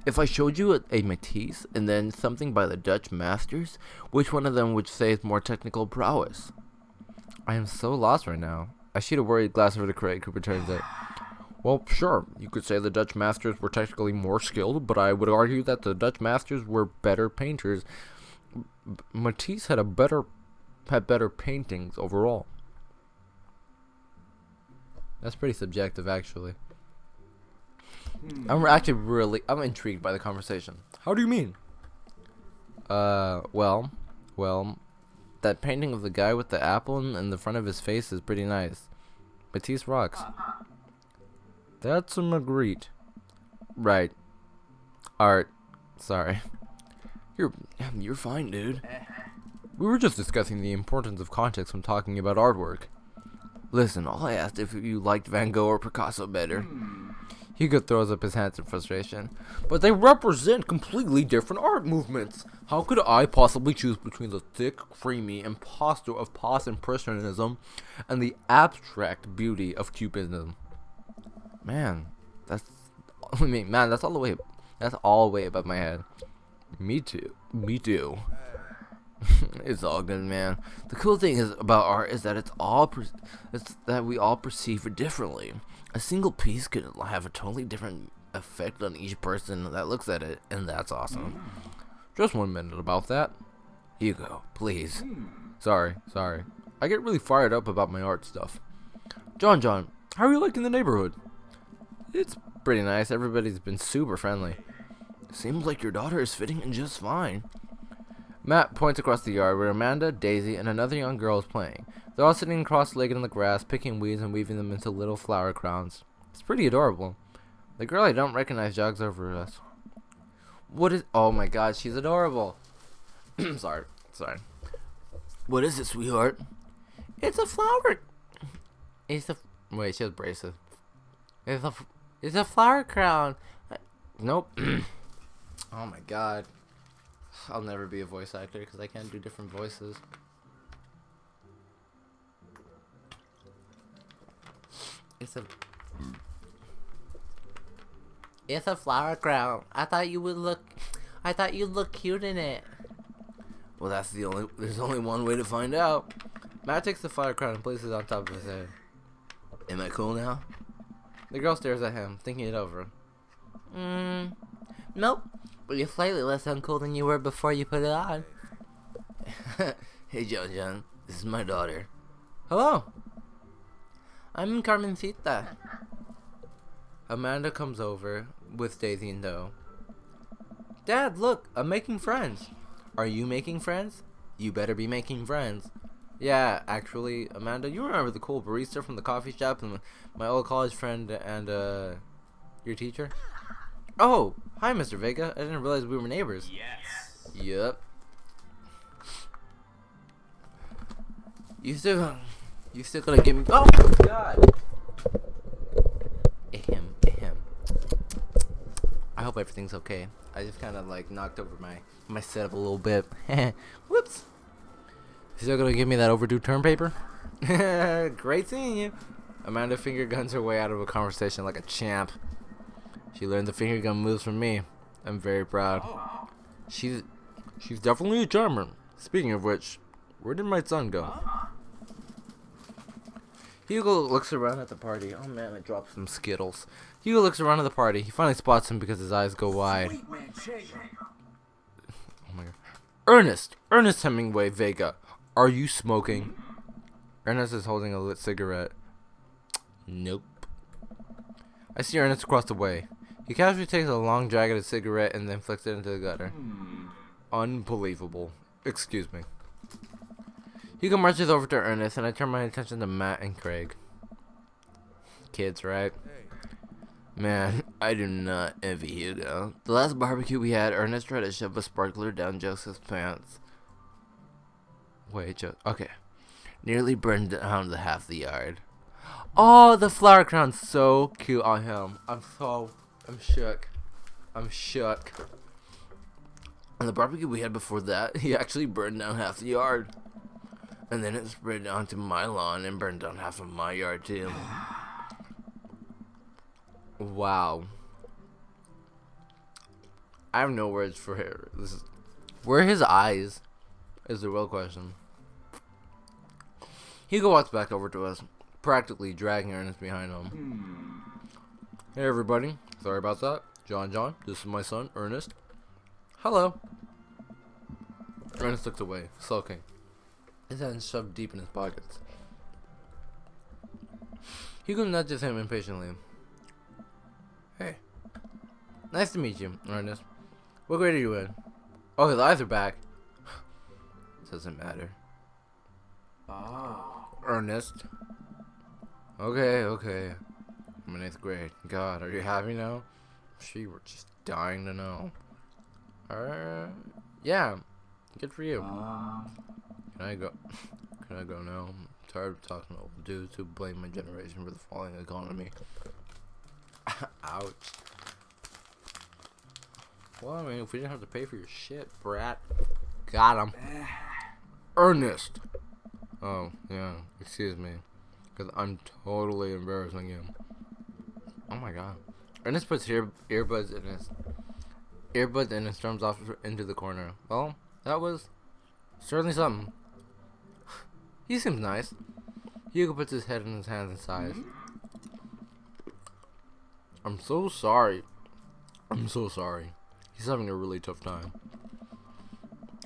If I showed you a Matisse and then something by the Dutch masters, which one of them would say is more technical prowess? I am so lost right now. I shoot a worried glass over to Craig, who returns it. Well, sure, you could say the Dutch masters were technically more skilled, but I would argue that the Dutch masters were better painters. Matisse had better paintings overall. That's pretty subjective, actually. I'm intrigued by the conversation. How do you mean? Well, that painting of the guy with the apple in the front of his face is pretty nice. Matisse rocks. That's a Magritte. Right. Art. Sorry. You're fine, dude. We were just discussing the importance of context when talking about artwork. Listen, all I asked if you liked Van Gogh or Picasso better. Hugo throws up his hands in frustration. But they represent completely different art movements. How could I possibly choose between the thick, creamy impostor of post-impressionism and the abstract beauty of cubism? Man, that's all way above my head. Me too. It's all good, man. The cool thing about art is that that we all perceive it differently. A single piece could have a totally different effect on each person that looks at it, and that's awesome. Just 1 minute about that. Hugo, please. Sorry. I get really fired up about my art stuff. John, how are you liking the neighborhood? It's pretty nice. Everybody's been super friendly. Seems like your daughter is fitting in just fine. Matt points across the yard where Amanda, Daisy, and another young girl is playing. They're all sitting cross-legged in the grass, picking weeds and weaving them into little flower crowns. It's pretty adorable. The girl I don't recognize jogs over us. Oh my god, she's adorable. Sorry. What is it, sweetheart? It's a flower. Wait, she has braces. It's a flower crown. Nope. Oh my god. I'll never be a voice actor because I can't do different voices. It's a flower crown. I thought you'd look cute in it. Well, there's only one way to find out. Matt takes the flower crown and places it on top of his head. Am I cool now? The girl stares at him, thinking it over. Nope. But you're slightly less uncool than you were before you put it on. Hey, John. This is my daughter. Hello. I'm Carmencita. Amanda comes over with Daisy in tow. Dad, look, I'm making friends. Are you making friends? You better be making friends. Yeah, actually, Amanda, you remember the cool barista from the coffee shop and my old college friend and, your teacher? Oh, hi, Mr. Vega. I didn't realize we were neighbors. Yes. Yep. You still gonna give me... Oh, my God. Ahem. I hope everything's okay. I just kind of, knocked over my setup a little bit. Whoops. You still gonna give me that overdue term paper? Great seeing you. Amanda finger guns her way out of a conversation like a champ. She learned the finger gun moves from me. I'm very proud. She's definitely a charmer. Speaking of which, where did my son go? Hugo looks around at the party. Oh man, I dropped some Skittles. Hugo looks around at the party. He finally spots him because his eyes go wide. Oh my god. Ernest Hemingway Vega, are you smoking? Ernest is holding a lit cigarette. Nope. I see Ernest across the way. He casually takes a long drag at his cigarette and then flicks it into the gutter. Unbelievable. Excuse me. Hugo marches over to Ernest and I turn my attention to Matt and Craig. Kids, right? Man, I do not envy Hugo. The last barbecue we had, Ernest tried to shove a sparkler down Joseph's pants. Wait, okay. Nearly burned down the half the yard. Oh, the flower crown's so cute on him. I'm shook. I'm shook. On the barbecue we had before that, he actually burned down half the yard. And then it spread onto my lawn and burned down half of my yard too. Wow. I have no words for her. Where are his eyes? Is the real question. Hugo walks back over to us, practically dragging Ernest behind him. Hey everybody, sorry about that. John, this is my son, Ernest. Hello. Ernest looks away, sulking. His hands shoved deep in his pockets. Hugo nudges him impatiently. Hey. Nice to meet you, Ernest. What grade are you in? Oh, his eyes are back. Doesn't matter. Ernest. Okay. I'm in 8th grade. God, are you happy now? She were just dying to know. Yeah. Good for you. Can I go now? I'm tired of talking to old dudes who blame my generation for the falling economy. Ouch. Well, I mean, if we didn't have to pay for your shit, brat. Got him. Ernest. Oh, yeah. Excuse me. Because I'm totally embarrassing you. Oh my god. Ernest puts earbuds in and storms off into the corner. Well, that was certainly something. He seems nice. Hugo puts his head in his hands and sighs. I'm so sorry. He's having a really tough time.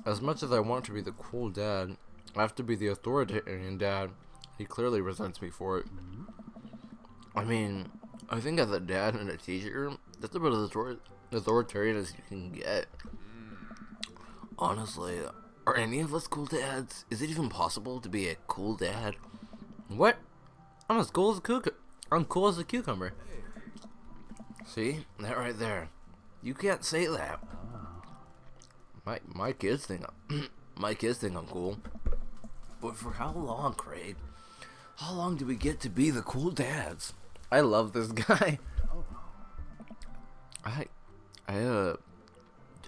As much as I want to be the cool dad, I have to be the authoritarian dad. He clearly resents me for it. I mean, I think as a dad and a teacher, that's about as authoritarian as you can get. Honestly, are any of us cool dads? Is it even possible to be a cool dad? What? I'm as cool as I'm cool as a cucumber. See? That right there. You can't say that. My kids think I'm cool. But for how long, Craig? How long do we get to be the cool dads? I love this guy. I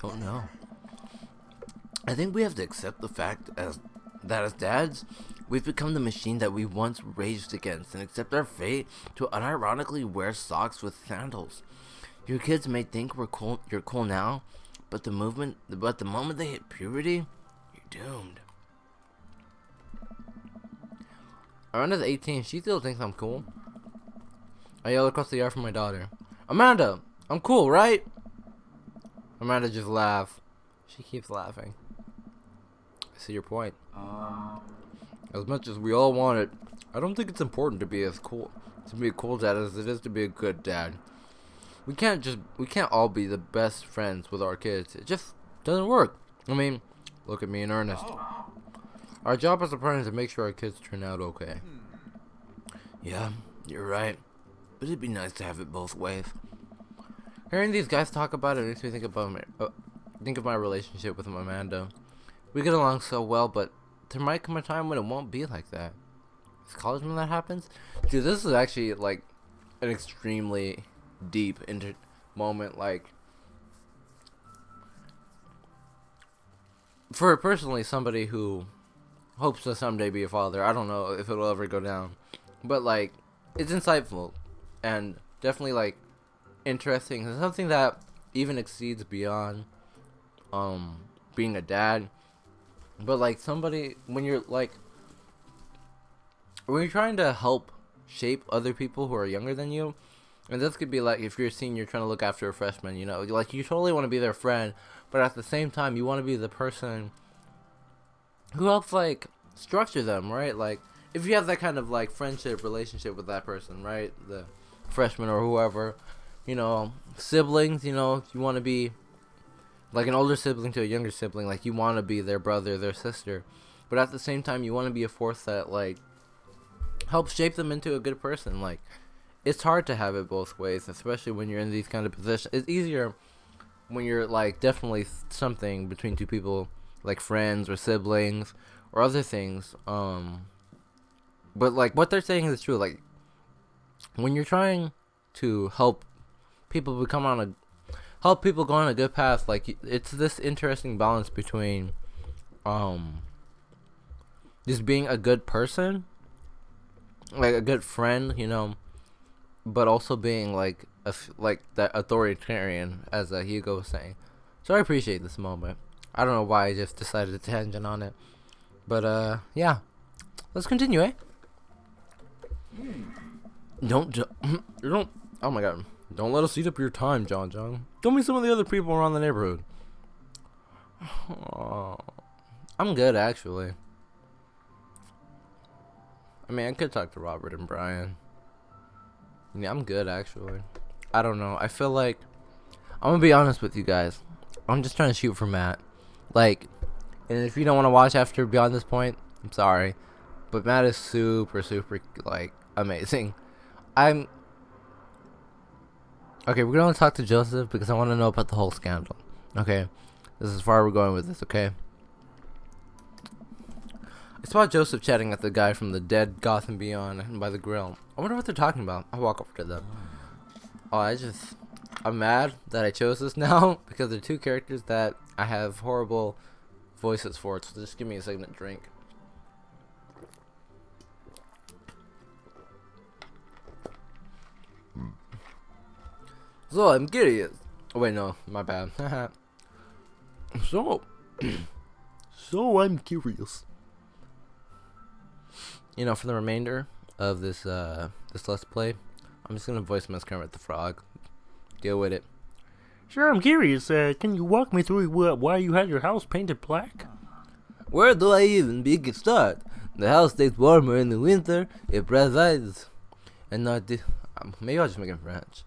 don't know. I think we have to accept the fact that as dads, we've become the machine that we once raged against, and accept our fate to unironically wear socks with sandals. Your kids may think you're cool now, but the moment they hit puberty, you're doomed. Amanda's 18. She still thinks I'm cool. I yell across the yard for my daughter. Amanda, I'm cool, right? Amanda just laughs. She keeps laughing. I see your point. As much as we all want it, I don't think it's important to be a cool dad as it is to be a good dad. We can't all be the best friends with our kids. It just doesn't work. I mean, look at me and Ernest. Our job as a parent is to make sure our kids turn out okay. Yeah, you're right. But it'd be nice to have it both ways. Hearing these guys talk about it makes me think of my relationship with Amanda. We get along so well, but there might come a time when it won't be like that. Is college when that happens? Dude, this is actually like an extremely deep moment. Like, for personally somebody who hopes to someday be a father, I don't know if it'll ever go down, but like, it's insightful and definitely like interesting. It's something that even exceeds beyond being a dad. But like somebody, when you're trying to help shape other people who are younger than you. And this could be like if you're a senior trying to look after a freshman, you know, like you totally want to be their friend, but at the same time you want to be the person who helps like structure them, right? Like if you have that kind of like friendship relationship with that person, right? The freshman or whoever, you know, siblings, you know, you want to be like an older sibling to a younger sibling, like you want to be their brother, their sister, but at the same time you want to be a force that like helps shape them into a good person. Like it's hard to have it both ways, especially when you're in these kind of positions. It's easier when you're like definitely something between two people, like friends or siblings or other things. But like what they're saying is true. Like when you're trying to help people help people go on a good path, like it's this interesting balance between just being a good person, like a good friend, you know, but also being like like that authoritarian, as Hugo was saying. So I appreciate this moment. I don't know why I just decided to tangent on it, but yeah, let's continue, eh? Don't oh my god, don't let us eat up your time, John. Tell me some of the other people around the neighborhood. Oh, I'm good actually. I mean, I could talk to Robert and Brian. Yeah, I'm good actually. I don't know. I feel like I'm gonna be honest with you guys. I'm just trying to shoot for Matt. Like, and if you don't want to watch after beyond this point, I'm sorry, but Matt is super like amazing. Okay. We're gonna talk to Joseph because I want to know about the whole scandal. Okay, this is as far we're going with this. Okay. I saw Joseph chatting with the guy from the Dead Gotham Beyond by the grill. I wonder what they're talking about. I'll walk over to them. Oh, I'm mad that I chose this now because they're two characters that I have horrible voices for. So just give me a second to drink. So I'm curious. Oh wait, no, my bad. so I'm curious. You know, for the remainder of this Let's Play, I'm just gonna voice Miss Kermit the Frog. Deal with it. Sure, I'm curious. Can you walk me through why you had your house painted black? Where do I even begin to start? The house stays warmer in the winter. It provides, and not the. Maybe I'll just make it French.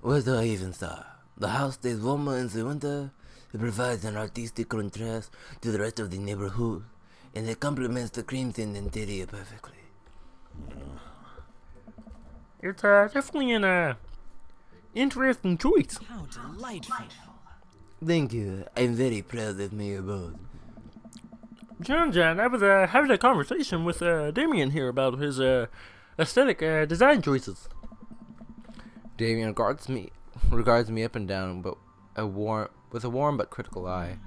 Where do I even start? The house stays warmer in the winter. It provides an artistic contrast to the rest of the neighborhood, and it complements the cream-thin interior perfectly. It's definitely an interesting choice. How delightful. Thank you. I'm very proud of my abode. John, I was having a conversation with Damien here about his aesthetic design choices. Damien regards me up and down, but with a warm but critical eye.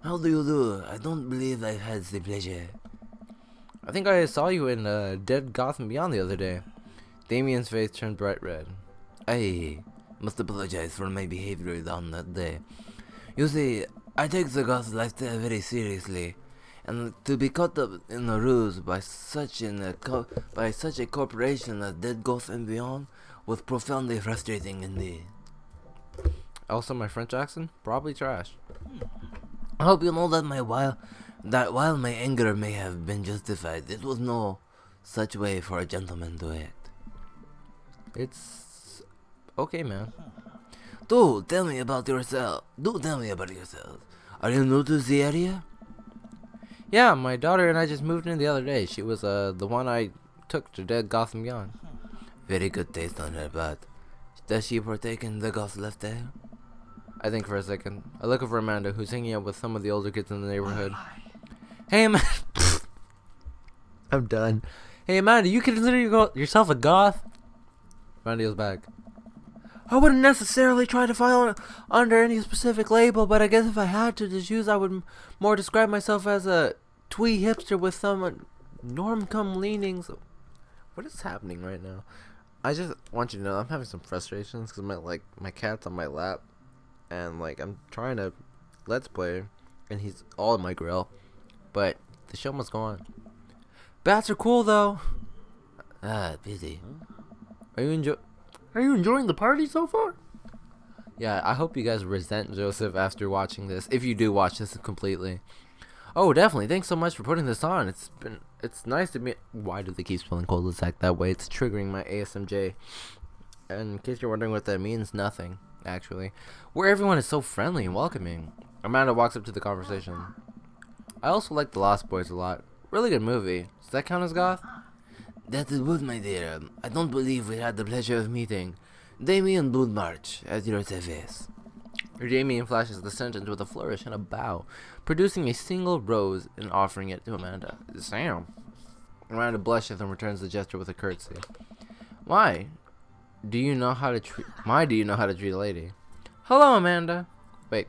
How do you do? I don't believe I've had the pleasure. I think I saw you in Dead Gotham Beyond the other day. Damien's face turned bright red. I must apologize for my behavior on that day. You see, I take the goth lifestyle very seriously, and to be caught up in a ruse by such a corporation as Dead Gotham Beyond was profoundly frustrating indeed. Also, my French accent? Probably trash. I hope you know that while my anger may have been justified, it was no such way for a gentleman to act. It's okay, man. Do tell me about yourself. Are you new to the area? Yeah, my daughter and I just moved in the other day. She was the one I took to Dead Gotham Beyond. Very good taste on her part. Does she partake in the goth lifestyle? I think for a second. I look over Amanda, who's hanging out with some of the older kids in the neighborhood. Hey, Amanda. I'm done. Hey, Amanda, you consider yourself a goth? Amanda goes back. I wouldn't necessarily try to fall under any specific label, but I guess if I had to choose, I would more describe myself as a twee hipster with some norm-cum leanings. What is happening right now? I just want you to know I'm having some frustrations because my cat's on my lap, and like I'm trying to let's play, and he's all in my grill, but the show must go on. Bats are cool though. Ah, pity. Are you enjoy? Are you enjoying the party so far? Yeah, I hope you guys resent Joseph after watching this. If you do watch this completely. Oh, definitely. Thanks so much for putting this on. It's nice to meet. Why do they keep spelling cul-de-sac that way? It's triggering my ASMJ. And in case you're wondering what that means, nothing, actually. Where everyone is so friendly and welcoming. Amanda walks up to the conversation. I also like The Lost Boys a lot. Really good movie. Does that count as goth? That is good, my dear. I don't believe we had the pleasure of meeting. Damien Bloodmarch at your service. Damien flashes the sentence with a flourish and a bow, producing a single rose and offering it to Amanda. Sam. Amanda blushes and returns the gesture with a curtsy. Why? Do you know how to treat a lady? Hello, Amanda. Wait.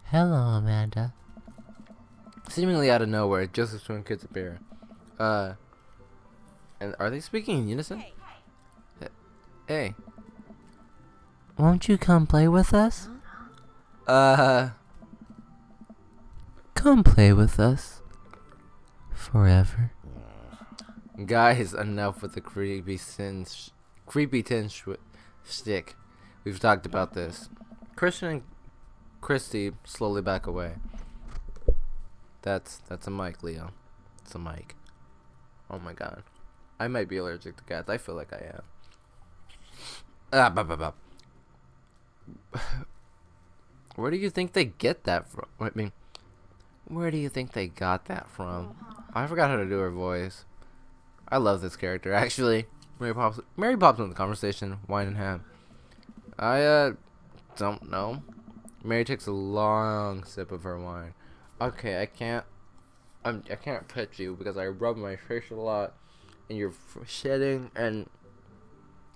Hello, Amanda. Seemingly out of nowhere, Joseph's twin kids appear. And are they speaking in unison? Hey. Won't you come play with us? Come play with us. Forever. Guys, enough with the creepy tin shtick. We've talked about this. Christian and Christy slowly back away. That's a mic, Leo. It's a mic. Oh my god. I might be allergic to cats. I feel like I am. Where do you think they get that from? I mean, where do you think they got that from? I forgot how to do her voice. I love this character, actually. Mary pops in the conversation, wine and ham. I don't know. Mary takes a long sip of her wine. Okay, I can't pet you because I rub my face a lot, and you're shedding, and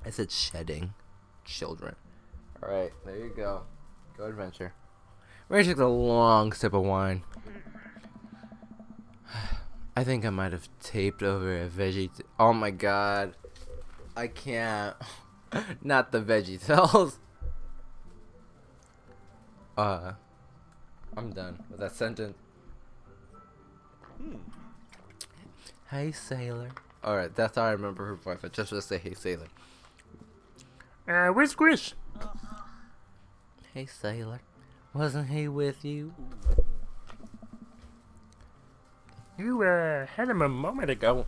I said shedding, children. All right, there you go. Go adventure. Mary takes a long sip of wine. I think I might have taped over a veggie. Oh my god. I can't. Not the veggie tales. I'm done with that sentence. Hey, sailor. Alright, that's how I remember her voice. I just want to say, hey, sailor. Where's Chris? Hey, sailor. Wasn't he with you? You, had him a moment ago.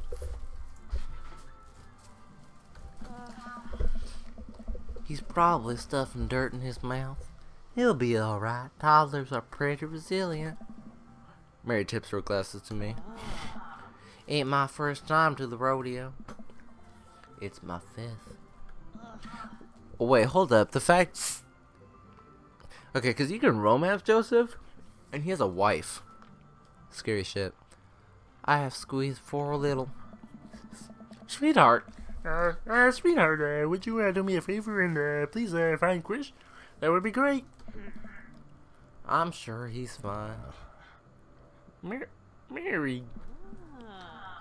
He's probably stuffing dirt in his mouth. He'll be alright. Toddlers are pretty resilient. Mary tips her glasses to me. Ain't my first time to the rodeo. It's my fifth. Oh, wait, hold up. The fact... Okay, because you can romance Joseph, and he has a wife. Scary shit. I have squeezed for a little. Sweetheart. Sweetheart, would you, do me a favor and, please, find Chris? That would be great. I'm sure he's fine. Mary.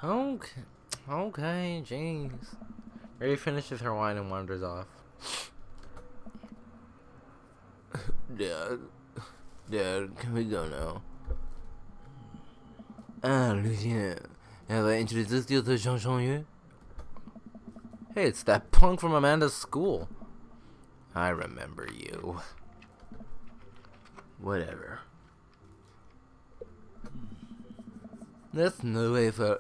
Okay, jeez. Mary finishes her wine and wanders off. Dad, can we go now? Ah, Lucien, have I introduced you to Jean Yu? Hey, it's that punk from Amanda's school. I remember you. Whatever. There's no way for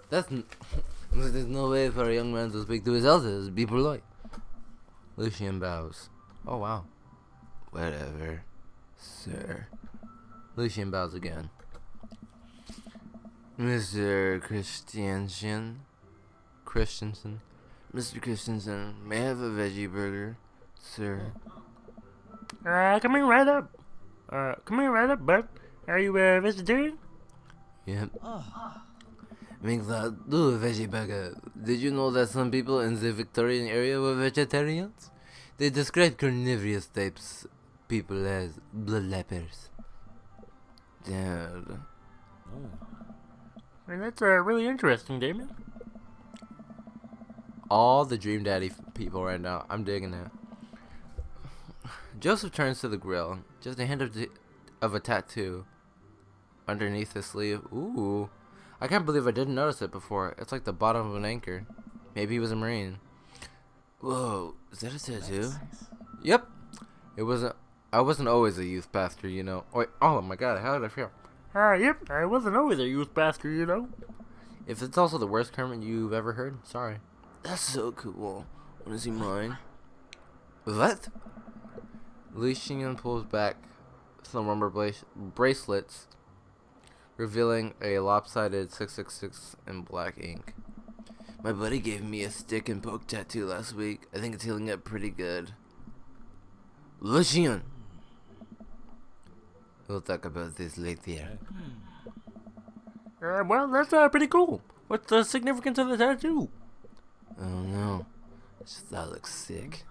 a young man to speak to his elders. Be polite. Lucien bows. Oh wow. Whatever, sir. Lucien bows again. Mr. Christiansen. Mr. Christensen, may I have a veggie burger, sir? Coming right up. Bud. Are you a vegetarian? Yep. Make that do a veggie burger. Did you know that some people in the Victorian area were vegetarians? They described carnivorous types people as blood lepers. Dad. I mean, that's really interesting, Damon. All the Dream Daddy people right now. I'm digging it. Joseph turns to the grill. Just a hint of a tattoo underneath his sleeve. Ooh. I can't believe I didn't notice it before. It's like the bottom of an anchor. Maybe he was a Marine. Whoa, is that a tattoo? Yep. It wasn't. I wasn't always a youth pastor, you know. Wait. Oh my God. How did I feel? Yep, I wasn't always a youth pastor, you know. If it's also the worst Kermit you've ever heard, sorry. That's so cool. Wanna see mine? What? Li Xingyan pulls back some rubber bracelets, revealing a lopsided 666 in black ink. My buddy gave me a stick and poke tattoo last week. I think it's healing up pretty good. Li Xingyan. We'll talk about this later. Well, that's pretty cool. What's the significance of the tattoo? I don't know. I just thought it looked sick.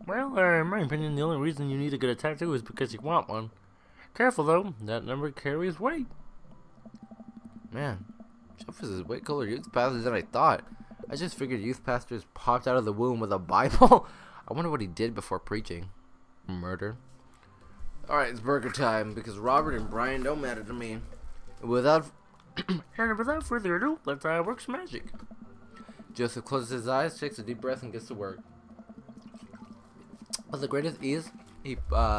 Well, in my opinion, the only reason you need to get a tattoo is because you want one. Careful though, that number carries weight. Man, Jeffers is way cooler youth pastor than I thought. I just figured youth pastors popped out of the womb with a Bible. I wonder what he did before preaching. Murder. Alright, it's burger time because Robert and Brian don't matter to me. Without further ado, let's work some magic. Joseph closes his eyes, takes a deep breath, and gets to work. With the greatest ease, he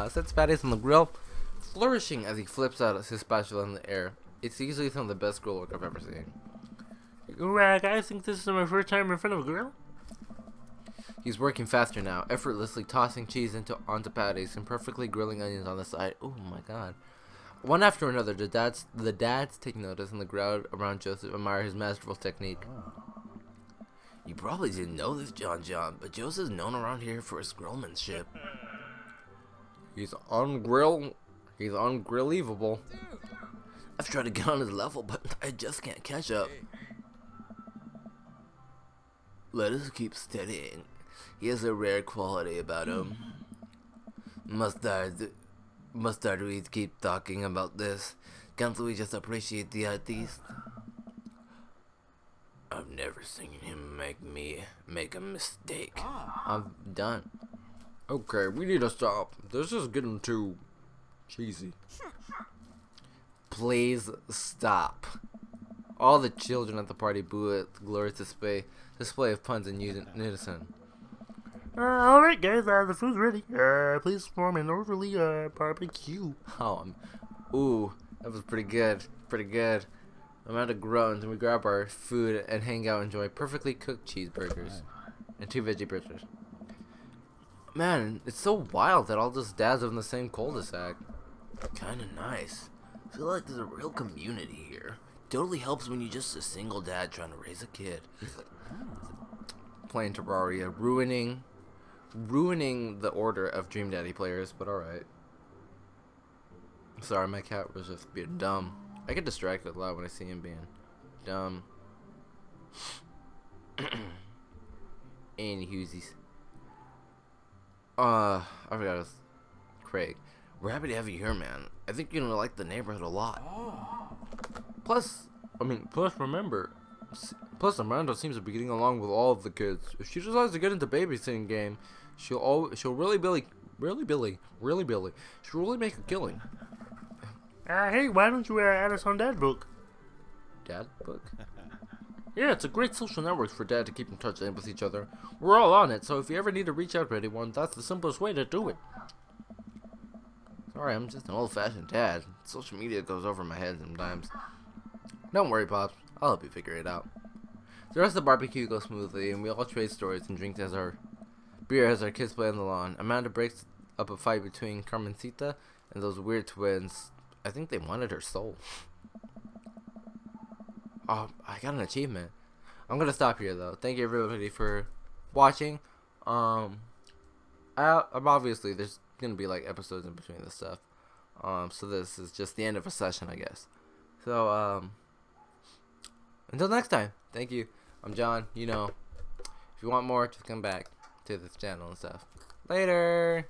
sets patties on the grill, flourishing as he flips out his spatula in the air. It's easily some of the best grill work I've ever seen. You guys think this is my first time in front of a grill? He's working faster now, effortlessly tossing cheese onto patties and perfectly grilling onions on the side. Oh my God. One after another, the dads take notice, and the crowd around Joseph admire his masterful technique. You probably didn't know this, John, but Joseph's known around here for his grillmanship. He's ungrillievable. I've tried to get on his level, but I just can't catch up. Let us keep studying. He has a rare quality about him. Mustard, we keep talking about this. Can't we just appreciate the artist? I've never seen him make a mistake. I'm done. Okay, we need to stop. This is getting too cheesy. Please stop. All the children at the party boo at the glorious display of puns in unison. Alright guys, the food's ready. Please form an orderly barbecue. Ooh, that was pretty good. Pretty good. Amanda groans and we grab our food and hang out and enjoy perfectly cooked cheeseburgers and 2 veggie burgers. Man, it's so wild that all those dads live in the same cul-de-sac. Kinda nice. I feel like there's a real community here. Totally helps when you're just a single dad trying to raise a kid. Playing Terraria, ruining the order of Dream Daddy players, but alright. Sorry, my cat was just being dumb. I get distracted a lot when I see him being dumb. Anywhoosies. I forgot it was Craig. We're happy to have you here, man. I think you're gonna like the neighborhood a lot. Plus Amanda seems to be getting along with all of the kids. If she decides to get into babysitting game, she'll really make a killing. Hey, why don't you add us on Dadbook? Dad book? Yeah, it's a great social network for dad to keep in touch with each other. We're all on it, so if you ever need to reach out to anyone, that's the simplest way to do it. Sorry, I'm just an old-fashioned dad. Social media goes over my head sometimes. Don't worry, Pops. I'll help you figure it out. The rest of the barbecue goes smoothly, and we all trade stories and drink beer as our kids play on the lawn. Amanda breaks up a fight between Carmencita and those weird twins. I think they wanted her soul. Oh, I got an achievement. I'm gonna stop here though. Thank you everybody for watching. I'm obviously there's gonna be like episodes in between this stuff. So this is just the end of a session, I guess. So until next time, thank you. I'm John. You know, if you want more, just come back to this channel and stuff. Later.